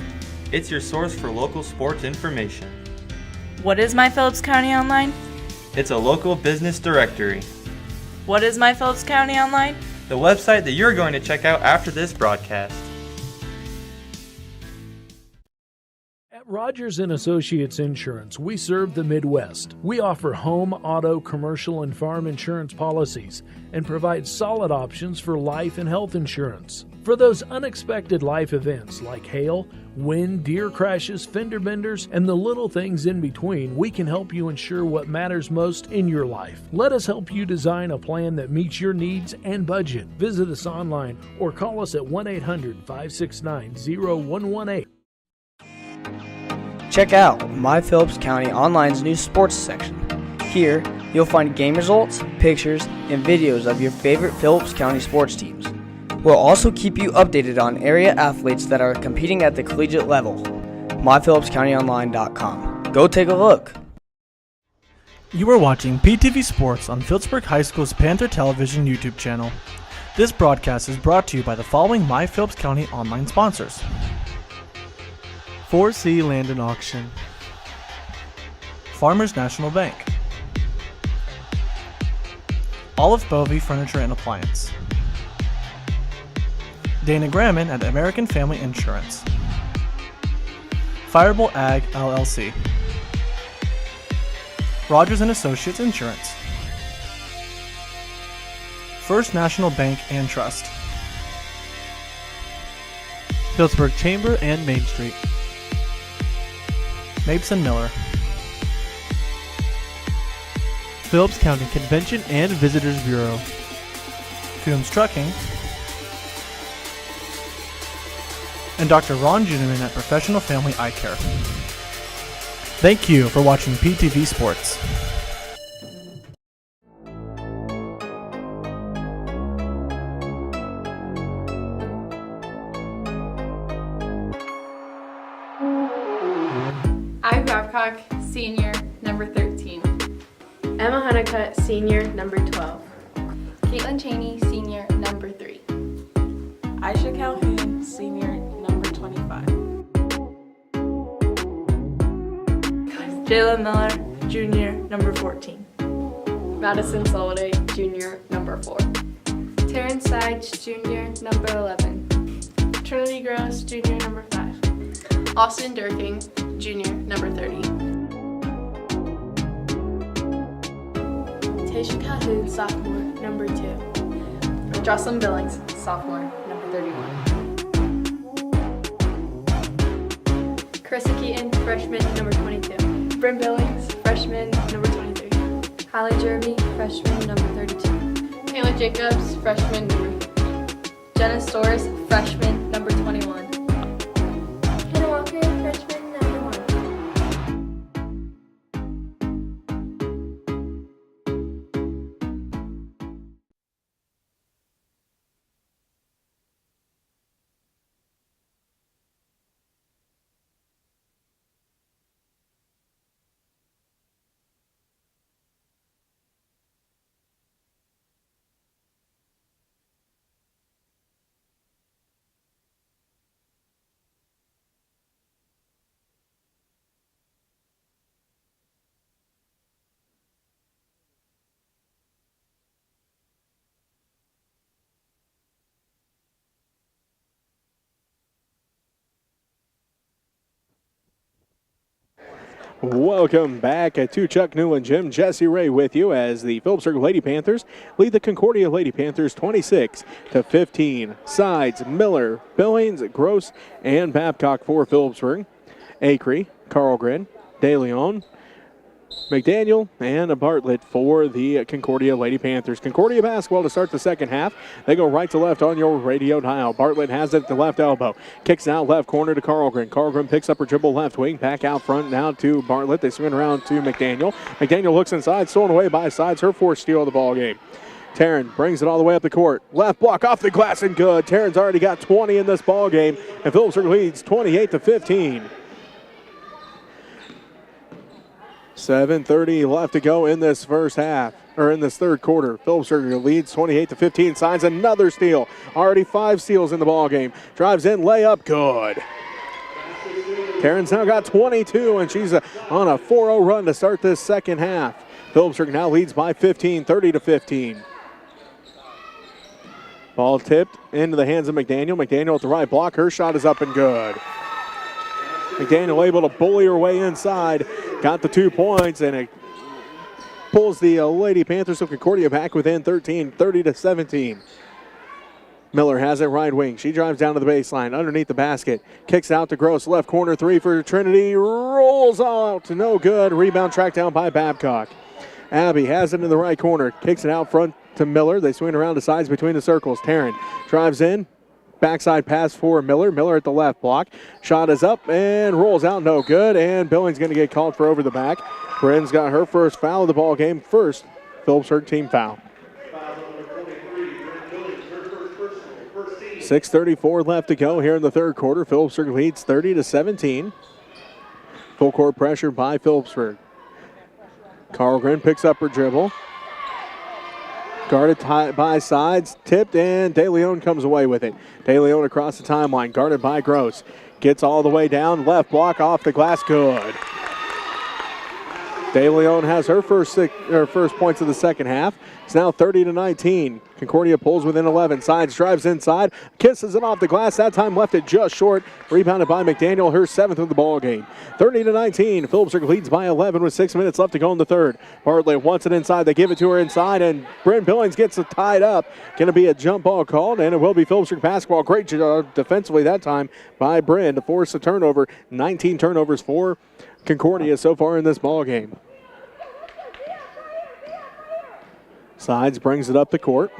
It's your source for local sports information. What is My Phillips County Online? It's a local business directory. What is My Phillips County Online? The website that you're going to check out after this broadcast. At Rogers & Associates Insurance, we serve the Midwest. We offer home, auto, commercial, and farm insurance policies and provide solid options for life and health insurance. For those unexpected life events like hail, wind, deer crashes, fender benders, and the little things in between, we can help you ensure what matters most in your life. Let us help you design a plan that meets your needs and budget. Visit us online or call us at 1-800-569-0118. Check out My Phillips County Online's new sports section. Here, you'll find game results, pictures, and videos of your favorite Phillips County sports teams. We'll also keep you updated on area athletes that are competing at the collegiate level. MyPhillipsCountyOnline.com. Go take a look. You are watching PTV Sports on Phillipsburg High School's Panther Television YouTube channel. This broadcast is brought to you by the following My Phillips County online sponsors: 4C Land and Auction, Farmers National Bank, Olive Bovey Furniture and Appliance, Dana Gramman at American Family Insurance, Firebolt Ag LLC, Rogers & Associates Insurance, First National Bank and Trust, Phillipsburg Chamber and Main Street, Mapes & Miller, Phillips County Convention and Visitors Bureau, Coombs Trucking, and Dr. Ron Juneman at Professional Family Eye Care. Thank you for watching PTV Sports. I Babcock, senior, number 13. Emma Honeycutt, senior, number 12. Caitlin Cheney, senior, number 3. Aisha Calhoun, senior, number 25. Jayla Miller, junior, number 14. Madison Soliday, junior, number 4. Terrence Sides, junior, number 11. Trinity Gross, junior, number 5. Austin Durking, junior, number 30. Tasha Calhoun, sophomore, number 2. Jocelyn Billings, sophomore, number 31. Carissa Keaton, freshman, number 22. Bryn Billings, freshman, number 23. Hallie Jerby, freshman, number 32. Kayla Jacobs, freshman, number 3. Jenna Stores, freshman, number 21. Hannah Walker, freshman, number 1. Welcome back to Chuck Newland Gym. Jesse Ray with you as the Phillipsburg Lady Panthers lead the Concordia Lady Panthers 26-15. Sides, Miller, Billings, Gross, and Babcock for Phillipsburg. Acree, Carlgren, De Leon, McDaniel, and Bartlett for the Concordia Lady Panthers. Concordia basketball to start the second half. They go right to left on your radio dial. Bartlett has it at the left elbow. Kicks out left corner to Carlgren. Carlgren picks up her dribble left wing. Back out front now to Bartlett. They swing around to McDaniel. McDaniel looks inside, stolen away by Sides. Her fourth steal of the ball game. Taryn brings it all the way up the court. Left block off the glass and good. Taryn's already got 20 in this ball game, and Phillipsburg leads 28-15. 7:30 left to go in this first half, or in this third quarter. Phillipsburg leads 28-15, signs another steal. Already 5 steals in the ball game. Drives in, layup, good. Taryn's now got 22, and she's on a 4-0 run to start this second half. Phillipsburg now leads by 15, 30-15. Ball tipped into the hands of McDaniel. McDaniel at the right block. Her shot is up and good. McDaniel able to bully her way inside. Got the 2 points, and it pulls the Lady Panthers of Concordia back within 13, 30-17. Miller has it right wing. She drives down to the baseline, underneath the basket. Kicks out to Gross, left corner 3 for Trinity. Rolls out, no good. Rebound tracked down by Babcock. Abby has it in the right corner. Kicks it out front to Miller. They swing around to sides between the circles. Taryn drives in. Backside pass for Miller. Miller at the left block. Shot is up and rolls out, no good. And Billings going to get called for over the back. Bryn's got her first foul of the ball game. First Phillipsburg team foul. 6:34 left to go here in the third quarter. Phillipsburg leads 30-17. Full court pressure by Phillipsburg. Carlgren picks up her dribble. Guarded by Sides, tipped, and De Leon comes away with it. De Leon across the timeline, guarded by Gross. Gets all the way down, left block off the glass, good. De Leon has her first points of the second half. It's now 30-19. Concordia pulls within 11. Sides drives inside, kisses it off the glass. That time left it just short. Rebounded by McDaniel, her 7th of the ball game. 30-19. Phillipsburg leads by 11 with 6 minutes left to go in the third. Bartlett wants it inside. They give it to her inside, and Bryn Billings gets it tied up. Going to be a jump ball called, and it will be Phillipsburg basketball. Great job defensively that time by Bryn to force a turnover. 19 turnovers for Concordia so far in this ball game. Sides brings it up the court.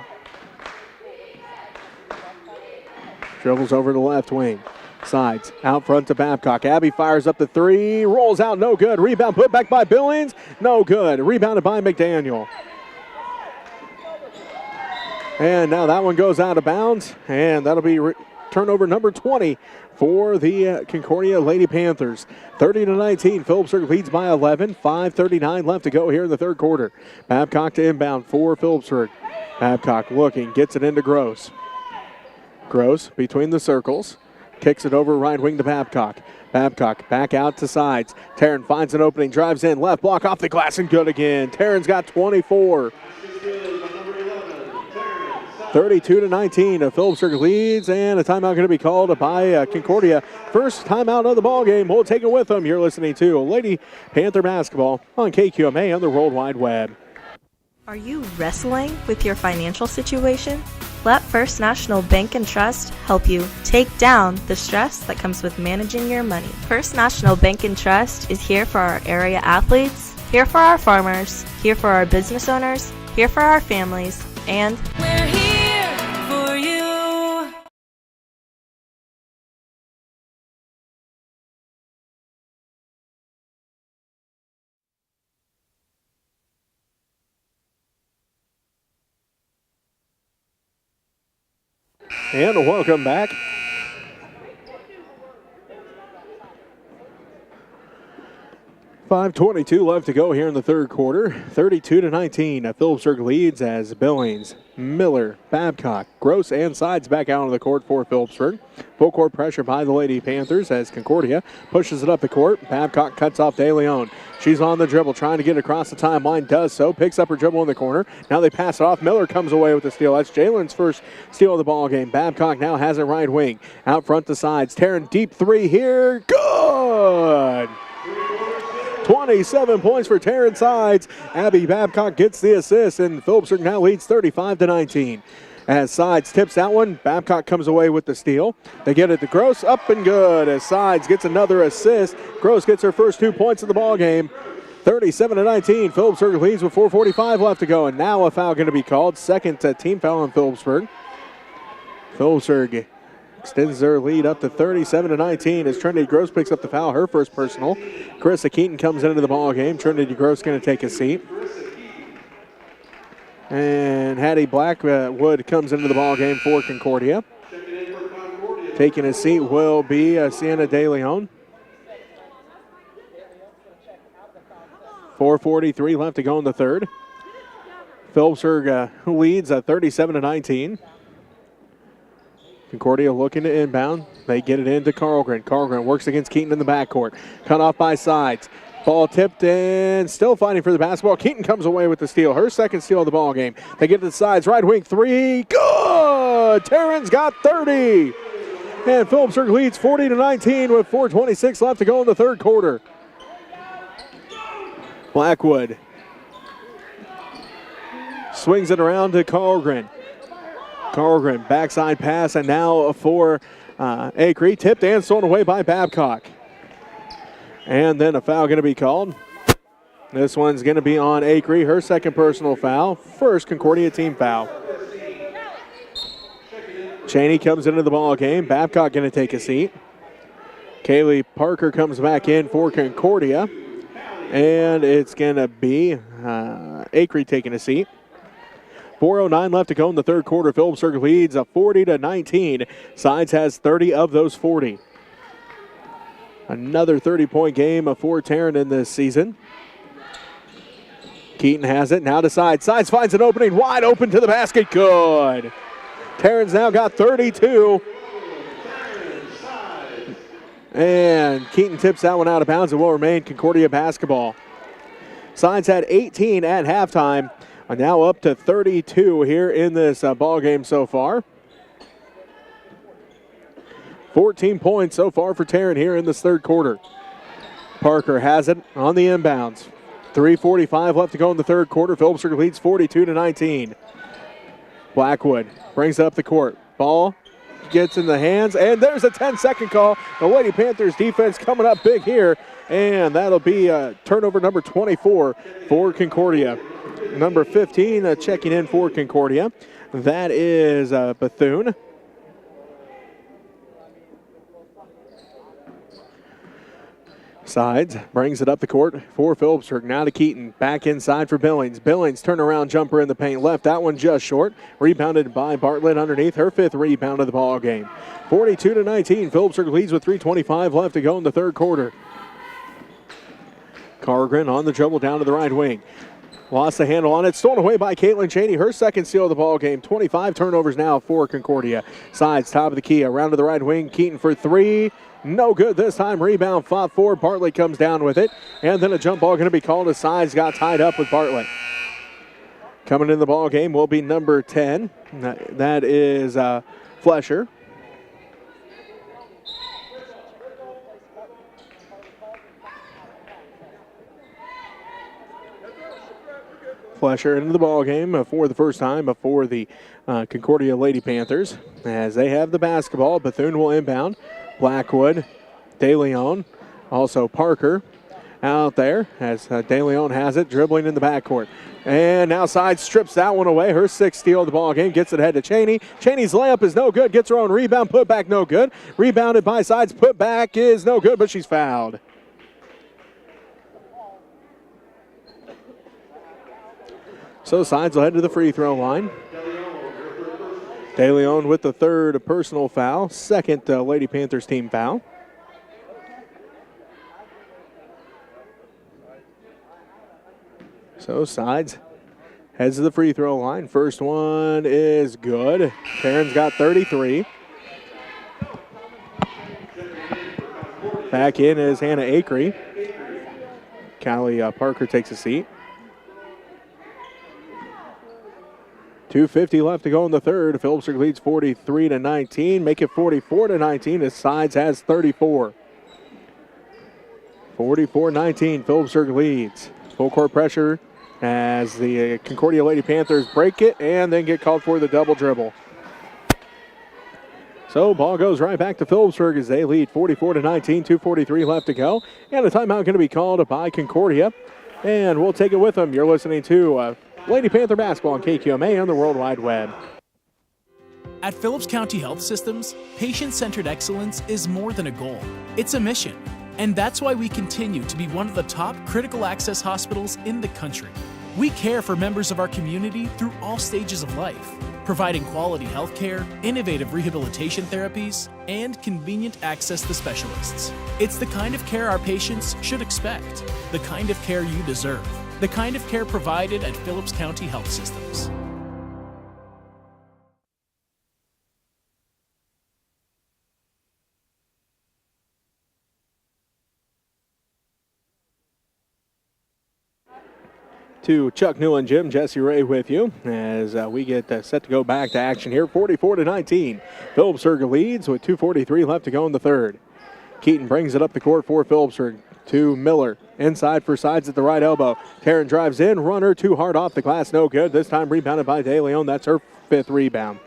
Dribbles over to the left wing. Sides out front to Babcock. Abby fires up the 3. Rolls out, no good. Rebound put back by Billings. No good. Rebounded by McDaniel. And now that one goes out of bounds. And that'll be turnover number 20 for the Concordia Lady Panthers. 30-19. Phillipsburg leads by 11. 5:39 left to go here in the third quarter. Babcock to inbound for Phillipsburg. Babcock looking, gets it into Gross. Gross between the circles. Kicks it over right wing to Babcock. Babcock back out to Sides. Taryn finds an opening, drives in, left block off the glass and good again. Taryn's got 24. 32-19. Phillipsburg leads, and a timeout going to be called by Concordia. First timeout of the ball game. We'll take it with them. You're listening to Lady Panther Basketball on KQMA on the World Wide Web. Are you wrestling with your financial situation? Let First National Bank and Trust help you take down the stress that comes with managing your money. First National Bank and Trust is here for our area athletes, here for our farmers, here for our business owners, here for our families, and we're here for you. And welcome back. .5:22 left to go here in the third quarter. 32-19. Phillipsburg leads as Billings, Miller, Babcock, Gross, and Sides back out on the court for Phillipsburg. Full court pressure by the Lady Panthers as Concordia pushes it up the court. Babcock cuts off De Leon. She's on the dribble, trying to get across the timeline. Does so. Picks up her dribble in the corner. Now they pass it off. Miller comes away with the steal. That's Jalen's first steal of the ball game. Babcock now has it right wing. Out front to Sides. Taryn deep 3 here. Good! 27 points for Tarrant Sides. Abby Babcock gets the assist, and Phillipsburg now leads 35-19. As Sides tips that one, Babcock comes away with the steal. They get it to Gross, up and good. As Sides gets another assist, Gross gets her first 2 points of the ball game. 37-19. Phillipsburg leads with 4:45 left to go, and now a foul going to be called. Second team foul on Phillipsburg. Phillipsburg extends their lead up to 37-19 as Trinity Gross picks up the foul, her first personal. Carissa Keaton comes into the ball game. Trinity Gross going to take a seat. And Hattie Blackwood comes into the ball game for Concordia. Taking a seat will be Sienna De Leon. 4:43 left to go in the third. Phillipsburg leads 37-19. Concordia looking to inbound. They get it into Carlgren. Carlgren works against Keaton in the backcourt. Cut off by Sides. Ball tipped and still fighting for the basketball. Keaton comes away with the steal. Her second steal of the ball game. They get to the Sides. Right wing three. Good! Tarrant's got 30. And Phillipsburg leads 40-19 with 4:26 left to go in the third quarter. Blackwood swings it around to Carlgren. Carlgren, backside pass, and now for Acree. Tipped and stolen away by Babcock. And then a foul going to be called. This one's going to be on Acree, her second personal foul. First Concordia team foul. Cheney comes into the ball game. Babcock going to take a seat. Kaylee Parker comes back in for Concordia. And it's going to be Acree taking a seat. 4:09 left to go in the third quarter. Phillipsburg leads 40-19. Sides has 30 of those 40. Another 30-point game for Tarrant in this season. Keaton has it. Now to Sides. Sides finds an opening. Wide open to the basket. Good. Tarrant's now got 32. And Keaton tips that one out of bounds. It will remain Concordia basketball. Sides had 18 at halftime. Are now up to 32 here in this ball game so far. 14 points so far for Tarrant here in this third quarter. Parker has it on the inbounds. 3:45 left to go in the third quarter. Phillipsburg leads 42-19. Blackwood brings it up the court. Ball gets in the hands, and there's a 10-second call. The Lady Panthers defense coming up big here, and that'll be turnover number 24 for Concordia. Number 15 checking in for Concordia. That is Bethune. Sides brings it up the court for Phillipsburg. Now to Keaton. Back inside for Billings. Billings turnaround jumper in the paint. Left that one just short. Rebounded by Bartlett underneath. Her fifth rebound of the ball game. 42-19. Phillipsburg leads with 3:25 left to go in the third quarter. Carlgren on the dribble down to the right wing. Lost the handle on it. Stolen away by Caitlin Cheney. Her second steal of the ball game. 25 turnovers now for Concordia. Sides top of the key. Around to the right wing. Keaton for three. No good this time. Rebound fought for. Bartlett comes down with it. And then a jump ball going to be called as Sides got tied up with Bartlett. Coming in the ball game will be number 10. That is Flesher. Flesher into the ball game for the first time for the Concordia Lady Panthers as they have the basketball. Bethune will inbound. Blackwood, De Leon, also Parker out there as De Leon has it, dribbling in the backcourt. And now Sides strips that one away. Her sixth steal of the ball game, gets it ahead to Cheney. Cheney's layup is no good, gets her own rebound, put back no good. Rebounded by Sides, put back is no good, but she's fouled. So Sides will head to the free throw line. De Leon with the third personal foul, second Lady Panthers team foul. So Sides heads to the free throw line. First one is good. Tarrant's got 33. Back in is Hannah Acree. Callie Parker takes a seat. 2:50 left to go in the third. Phillipsburg leads 43-19. Make it 44-19 as Sides has 34. 44-19, Phillipsburg leads. Full court pressure as the Concordia Lady Panthers break it and then get called for the double dribble. So ball goes right back to Phillipsburg as they lead 44-19, 2:43 left to go. And a timeout going to be called by Concordia. And we'll take it with them. You're listening to Lady Panther basketball on KQMA on the World Wide Web. At Phillips County Health Systems, patient-centered excellence is more than a goal. It's a mission. And that's why we continue to be one of the top critical access hospitals in the country. We care for members of our community through all stages of life, providing quality health care, innovative rehabilitation therapies, and convenient access to specialists. It's the kind of care our patients should expect, the kind of care you deserve, the kind of care provided at Phillips County Health Systems. To Chuck Newland, Jim, Jesse Ray with you as we get set to go back to action here. 44-19. Phillipsburg leads with 2:43 left to go in the third. Keaton brings it up the court for Phillipsburg to Miller. Inside for sides at the right elbow. Taryn drives in. Runner too hard off the glass. No good. This time rebounded by De Leon. That's her 5th rebound.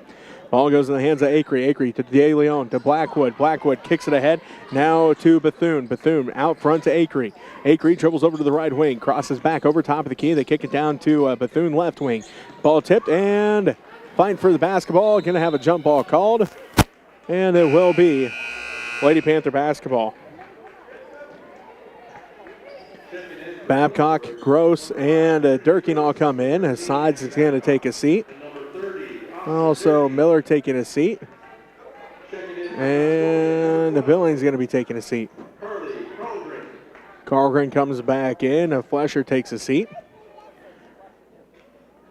Ball goes in the hands of Acree. Acree to De Leon to Blackwood. Blackwood kicks it ahead. Now to Bethune. Bethune out front to Acree. Acree dribbles over to the right wing. Crosses back over top of the key. They kick it down to Bethune left wing. Ball tipped and fighting for the basketball. Going to have a jump ball called. And it will be Lady Panther basketball. Babcock, Gross, and Durkin all come in. Sides is going to take a seat. Also, Miller taking a seat. And the Billings going to be taking a seat. Carlgren comes back in. Flesher takes a seat.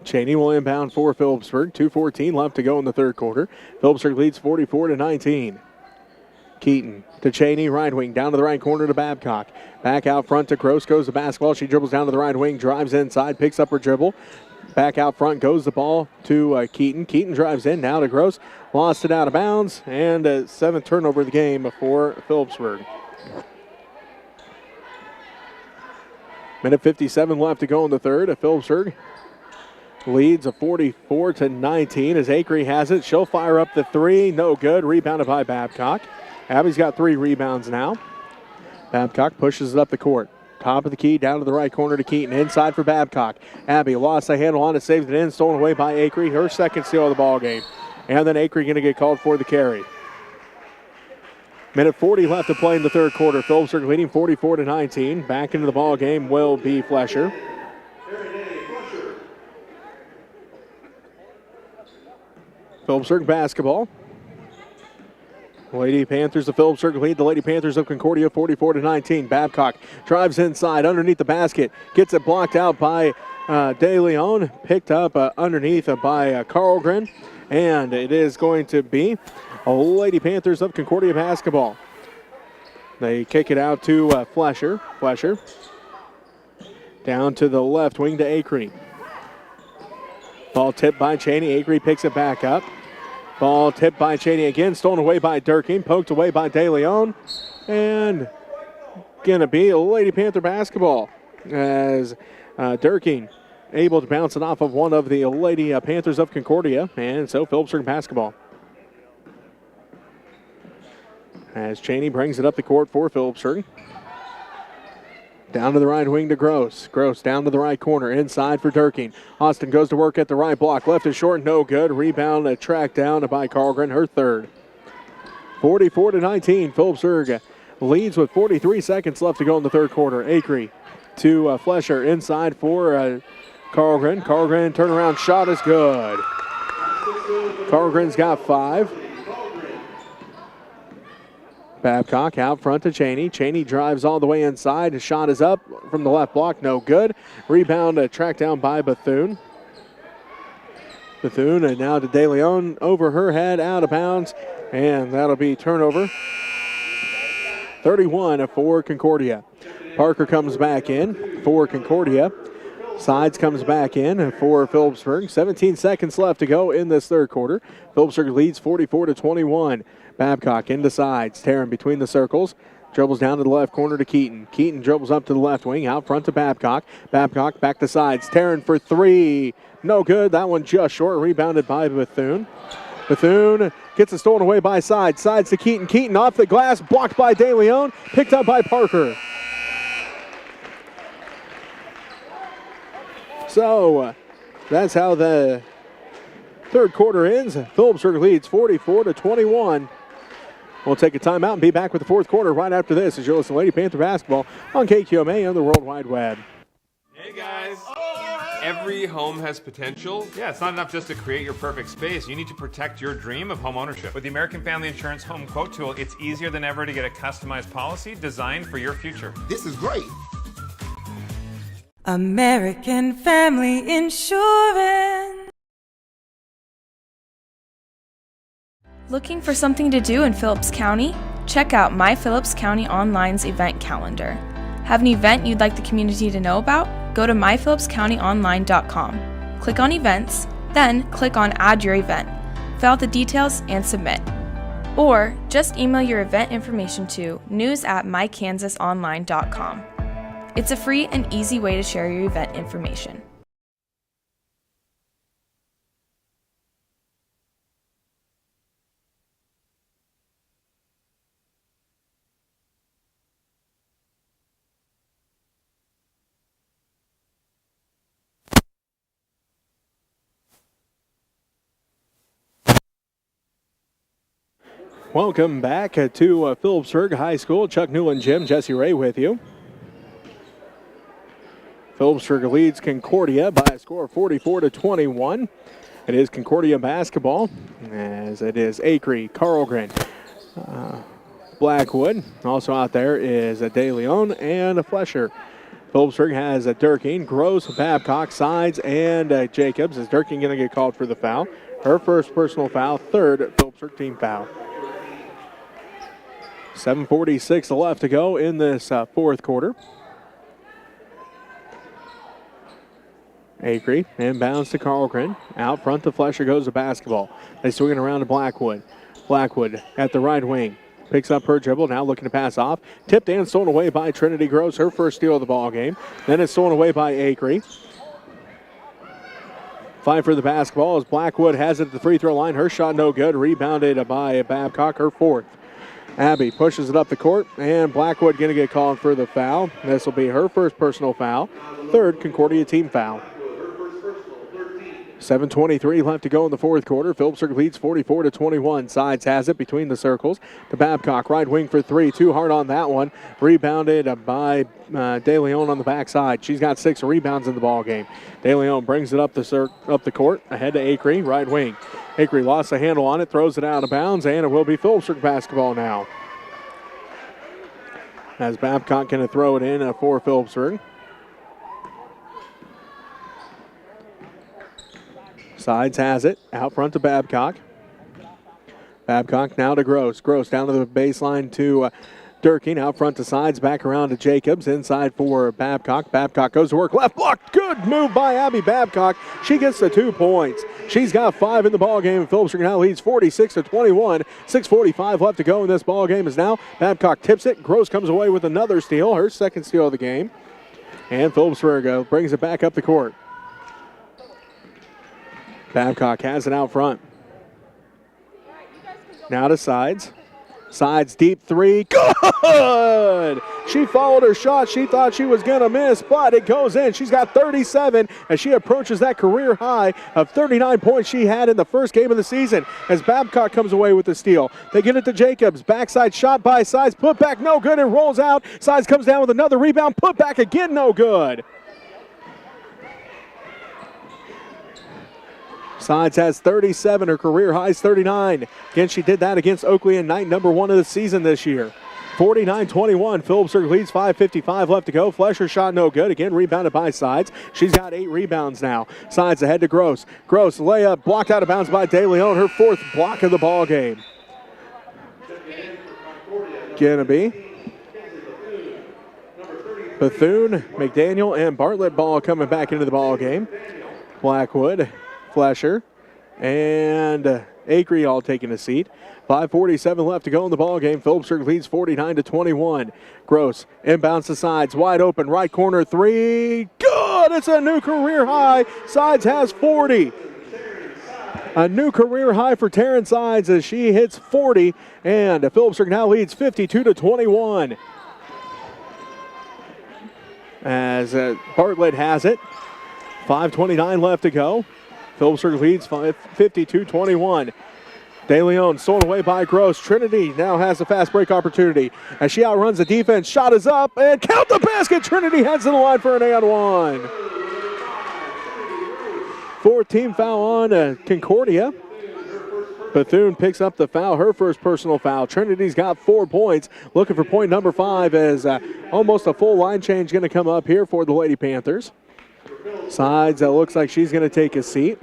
Cheney will inbound for Phillipsburg. 2:14 left to go in the third quarter. Phillipsburg leads 44-19. Keaton to Cheney, right wing, down to the right corner to Babcock. Back out front to Gross, goes the basketball. She dribbles down to the right wing, drives inside, picks up her dribble. Back out front goes the ball to Keaton. Keaton drives in, now to Gross. Lost it out of bounds, and 7th turnover of the game for Phillipsburg. Minute 57 left to go in the third. Phillipsburg leads a 44-19 as Acree has it. She'll fire up the three. No good. Rebounded by Babcock. Abby's got 3 rebounds now. Babcock pushes it up the court. Top of the key, down to the right corner to Keaton. Inside for Babcock. Abby lost the handle on it, saved it in, stolen away by Acree. Her second steal of the ball game. And then Acree going to get called for the carry. Minute 40 left to play in the third quarter. Phillipsburg leading 44-19. Back into the ball game will be Flesher. Phillipsburg basketball. Lady Panthers of Phillipsburg lead the Lady Panthers of Concordia 44-19. Babcock drives inside underneath the basket. Gets it blocked out by De Leon. Picked up underneath by Carlgren. And it is going to be Lady Panthers of Concordia basketball. They kick it out to Flesher. Flesher down to the left wing to Acree. Ball tipped by Cheney. Acree picks it back up. Ball tipped by Cheney again, stolen away by Durkin, poked away by De Leon, and gonna be Lady Panther basketball as Durkin able to bounce it off of one of the Lady Panthers of Concordia, and so Phillipsburg basketball. As Cheney brings it up the court for Phillipsburg. Down to the right wing to Gross. Gross down to the right corner. Inside for Durkin. Austin goes to work at the right block. Left is short. No good. Rebound tracked down by Carlgren. Her third. 44-19. Phillipsburg leads with 43 seconds left to go in the third quarter. Acree to Flesher. Inside for Carlgren. Carlgren turnaround shot is good. Carlgren's got 5. Babcock out front to Cheney. Cheney drives all the way inside. His shot is up from the left block. No good. Rebound tracked down by Bethune. Bethune and now to De Leon. Over her head, out of bounds. And that'll be turnover. 31 for Concordia. Parker comes back in for Concordia. Sides comes back in for Phillipsburg. 17 seconds left to go in this third quarter. Phillipsburg leads 44-21. Babcock into sides. Taryn between the circles. Dribbles down to the left corner to Keaton. Keaton dribbles up to the left wing, out front to Babcock. Babcock back to sides. Taryn for three. No good. That one just short. Rebounded by Bethune. Bethune gets it stolen away by Sides. Sides to Keaton. Keaton off the glass. Blocked by De Leon. Picked up by Parker. So that's how the third quarter ends. Phillipsburg leads 44-21. We'll take a timeout and be back with the fourth quarter right after this as you listen to Lady Panther basketball on KQMA and the World Wide Web. Hey guys! Every home has potential. Yeah, it's not enough just to create your perfect space. You need to protect your dream of home ownership. With the American Family Insurance Home Quote Tool, it's easier than ever to get a customized policy designed for your future. This is great. American Family Insurance. Looking for something to do in Phillips County? Check out My Phillips County Online's event calendar. Have an event you'd like the community to know about? Go to myphillipscountyonline.com. Click on Events, then click on Add Your Event. Fill out the details and submit. Or just email your event information to news@mykansasonline.com. It's a free and easy way to share your event information. Welcome back to Phillipsburg High School. Chuck Newland, Jim, Jesse Ray with you. Phillipsburg leads Concordia by a score of 44-21. It is Concordia basketball, as it is Acree, Carlgren, Blackwood. Also out there is De Leon and Flesher. Phillipsburg has Durkin, Gross, Babcock, Sides, and Jacobs. Is Durkin going to get called for the foul? Her first personal foul, third Phillipsburg team foul. 7:46 left to go in this fourth quarter. Acree inbounds to Carlgren. Out front to Flesher goes the basketball. They swing it around to Blackwood. Blackwood at the right wing. Picks up her dribble, now looking to pass off. Tipped and stolen away by Trinity Gross, her first steal of the ball game. Then it's stolen away by Acree. Fight for the basketball as Blackwood has it at the free throw line. Her shot no good. Rebounded by Babcock, her fourth. Abby pushes it up the court, and Blackwood going to get called for the foul. This will be her first personal foul, third Concordia team foul. 7:23 left to go in the fourth quarter. Phillipsburg leads 44-21. Sides has it between the circles. To Babcock, right wing for three. Too hard on that one. Rebounded by De Leon on the backside. She's got 6 rebounds in the ball game. De Leon brings it up the court, ahead to Acree, right wing. Acree lost the handle on it, throws it out of bounds, and it will be Phillipsburg basketball now. As Babcock going to throw it in for Phillipsburg. Sides has it, out front to Babcock. Babcock now to Gross. Gross down to the baseline to Durkin, out front to Sides, back around to Jacobs, inside for Babcock. Babcock goes to work, left block, good move by Abby Babcock. She gets the 2 points. She's got 5 in the ball game. Phillipsburg now leads 46-21. 6:45 left to go in this ball game as now Babcock tips it. Gross comes away with another steal, her second steal of the game. And Phillipsburg brings it back up the court. Babcock has it out front. Now to Sides. Sides deep three. Good! She followed her shot. She thought she was going to miss, but it goes in. She's got 37 as she approaches that career high of 39 points she had in the first game of the season as Babcock comes away with the steal. They get it to Jacobs. Backside shot by Sides. Put back no good and rolls out. Sides comes down with another rebound. Put back again no good. Sides has 37, her career high is 39. Again, she did that against Oakley and Knight, number 1 of the season this year. 49-21, Phillipsburg leads, 5:55 left to go. Flesher shot no good, again rebounded by Sides. She's got 8 rebounds now. Sides ahead to Gross. Gross layup blocked out of bounds by De Leon, her 4th block of the ball game. Gonna be Bethune, McDaniel, and Bartlett ball coming back into the ball game. Blackwood, Flesher, and Acree all taking a seat. 5:47 left to go in the ball game. Phillipsburg leads 49-21. Gross inbounds to Sides, wide open, right corner three. Good! It's a new career high. Sides has 40. A new career high for Taryn Sides as she hits 40, and Phillipsburg now leads 52-21. As Bartlett has it. 5:29 left to go. Phillipsburg leads 52-21. De Leon stolen away by Gross. Trinity now has a fast break opportunity as she outruns the defense. Shot is up and count the basket. Trinity heads to the line for an and one. Fourth team foul on Concordia. Bethune picks up the foul, her first personal foul. Trinity's got 4 points, looking for point number 5 as almost a full line change going to come up here for the Lady Panthers. Sides, looks like she's going to take a seat.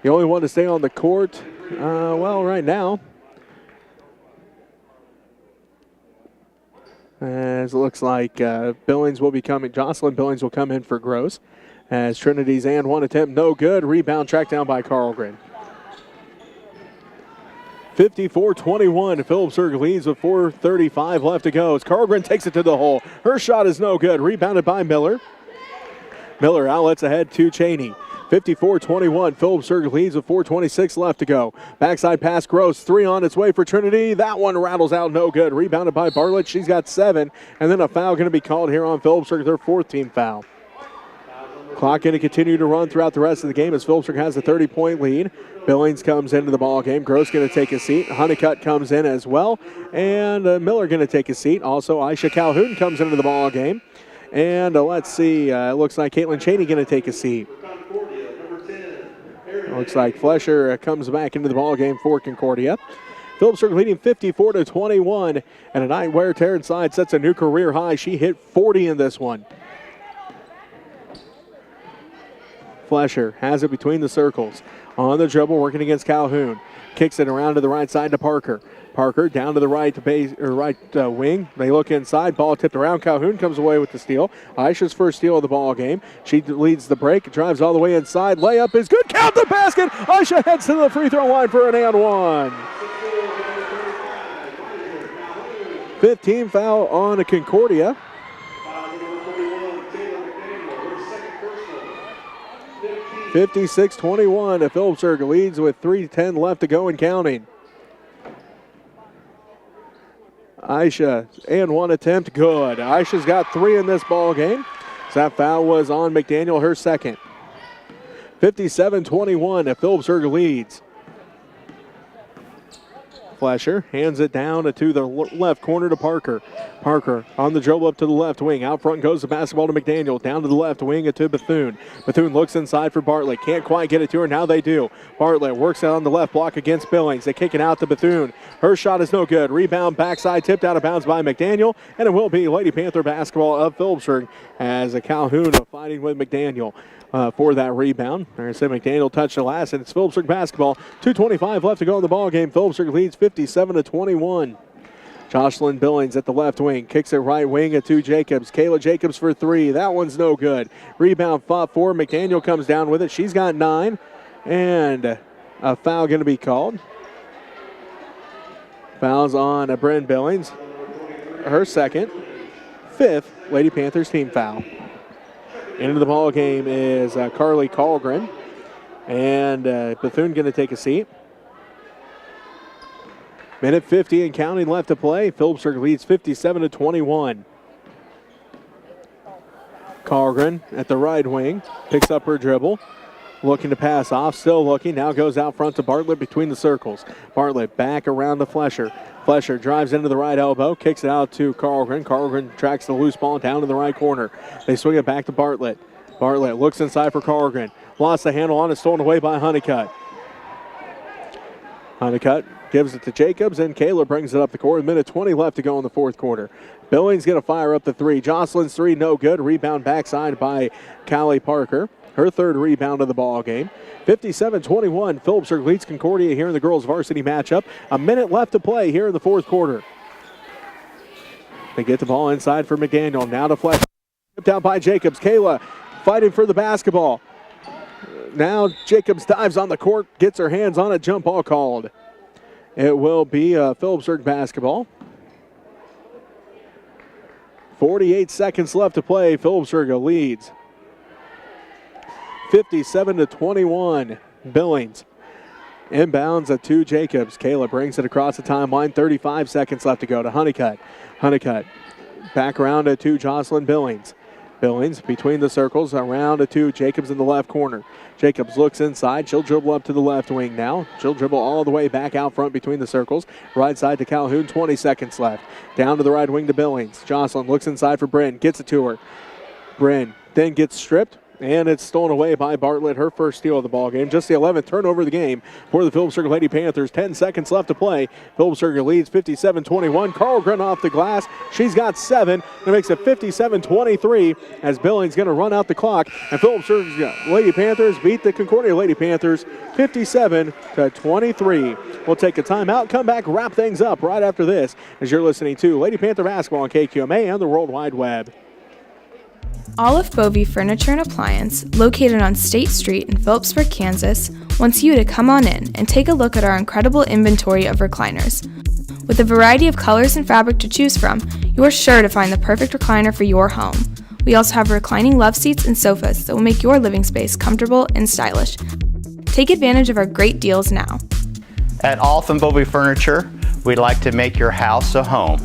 The only one to stay on the court, right now, as it looks like Billings will be coming. Jocelyn Billings will come in for Gross. As Trinity's and one attempt, no good. Rebound tracked down by Carlgren. 54-21. Phillipsburg leads with 4:35 left to go. As Carlgren takes it to the hole. Her shot is no good. Rebounded by Miller. Miller outlets ahead to Cheney. 54-21. Phillipsburg leads with 4:26 left to go. Backside pass, Gross. 3 on its way for Trinity. That one rattles out, no good. Rebounded by Bartlett. She's got 7. And then a foul going to be called here on Phillipsburg, their 4th team foul. Clock going to continue to run throughout the rest of the game as Phillipsburg has a 30-point lead. Billings comes into the ball game. Gross going to take a seat. Honeycutt comes in as well. And Miller going to take a seat. Also, Aisha Calhoun comes into the ball game. And let's see, it looks like Caitlin Cheney going to take a seat. Looks like Flesher comes back into the ball game for Concordia. Phillipsburg leading 54-21. And a night where Taryn Side sets a new career high. She hit 40 in this one. Flesher has it between the circles. On the dribble, working against Calhoun. Kicks it around to the right side to Parker. Parker down to the right wing. They look inside. Ball tipped around. Calhoun comes away with the steal. Aisha's first steal of the ball game. She leads the break. Drives all the way inside. Layup is good. Count the basket. Aisha heads to the free throw line for an and one. 15 foul on Concordia. 56-21. Phillipsburg leads with 3:10 left to go and counting. Aisha and one attempt, good. Aisha's got 3 in this ball game. So that foul was on McDaniel, her second. 57-21. Phillipsburg leads. Flesher hands it down to the left corner to Parker. Parker on the dribble up to the left wing. Out front goes the basketball to McDaniel. Down to the left wing to Bethune. Bethune looks inside for Bartlett. Can't quite get it to her. Now they do. Bartlett works out on the left block against Billings. They kick it out to Bethune. Her shot is no good. Rebound backside tipped out of bounds by McDaniel. And it will be Lady Panther basketball of Phillipsburg as a Calhoun fighting with McDaniel. For that rebound. Like I said, McDaniel touched the last, and it's Phillipsburg basketball. 2:25 left to go in the ball game. Phillipsburg leads 57-21. Jocelyn Billings at the left wing. Kicks it right wing to Jacobs. Kayla Jacobs for 3. That one's no good. Rebound fought for. McDaniel comes down with it. She's got 9. And a foul going to be called. Fouls on Bryn Billings. Her second. 5th Lady Panthers team foul. Into the ball game is Carly Carlgren. And Bethune going to take a seat. Minute 50 and counting left to play. Phillipsburg leads 57-21. Carlgren at the right wing. Picks up her dribble. Looking to pass off. Still looking. Now goes out front to Bartlett between the circles. Bartlett back around to Flesher. Flesher drives into the right elbow. Kicks it out to Carlgren. Carlgren tracks the loose ball down to the right corner. They swing it back to Bartlett. Bartlett looks inside for Carlgren. Lost the handle on it. Stolen away by Honeycutt. Honeycutt gives it to Jacobs, and Kayla brings it up the court. 1:20 left to go in the fourth quarter. Billings going to fire up the 3. Jocelyn's 3, no good. Rebound backside by Callie Parker. Her 3rd rebound of the ball game. 57-21. Phillipsburg leads Concordia here in the girls' varsity matchup. A minute left to play here in the fourth quarter. They get the ball inside for McDaniel. Now to Flesh. Tipped out by Jacobs. Kayla fighting for the basketball. Now Jacobs dives on the court, gets her hands on it, jump ball called. It will be Phillipsburg basketball. 48 seconds left to play. Phillipsburg leads 57-21. Billings inbounds to Jacobs. Kayla brings it across the timeline. 35 seconds left to go to Honeycutt. Honeycutt back around to Jocelyn Billings. Billings between the circles, around to Jacobs in the left corner. Jacobs looks inside. She'll dribble up to the left wing now. She'll dribble all the way back out front between the circles. Right side to Calhoun, 20 seconds left. Down to the right wing to Billings. Jocelyn looks inside for Bryn, gets it to her. Bryn then gets stripped, and it's stolen away by Bartlett, her first steal of the ball game. Just the 11th turnover of the game for the Phillipsburg Lady Panthers. 10 seconds left to play. Phillipsburg leads 57-21. Carlgren off the glass. She's got 7. That makes it 57-23 as Billings going to run out the clock. And Phillipsburg Lady Panthers beat the Concordia Lady Panthers 57-23. We'll take a timeout, come back, wrap things up right after this as you're listening to Lady Panther Basketball on KQMA and the World Wide Web. Olive Bovey Furniture and Appliance, located on State Street in Phillipsburg, Kansas, wants you to come on in and take a look at our incredible inventory of recliners. With a variety of colors and fabric to choose from, you are sure to find the perfect recliner for your home. We also have reclining love seats and sofas that will make your living space comfortable and stylish. Take advantage of our great deals now. At Olive Bovey Furniture, we'd like to make your house a home.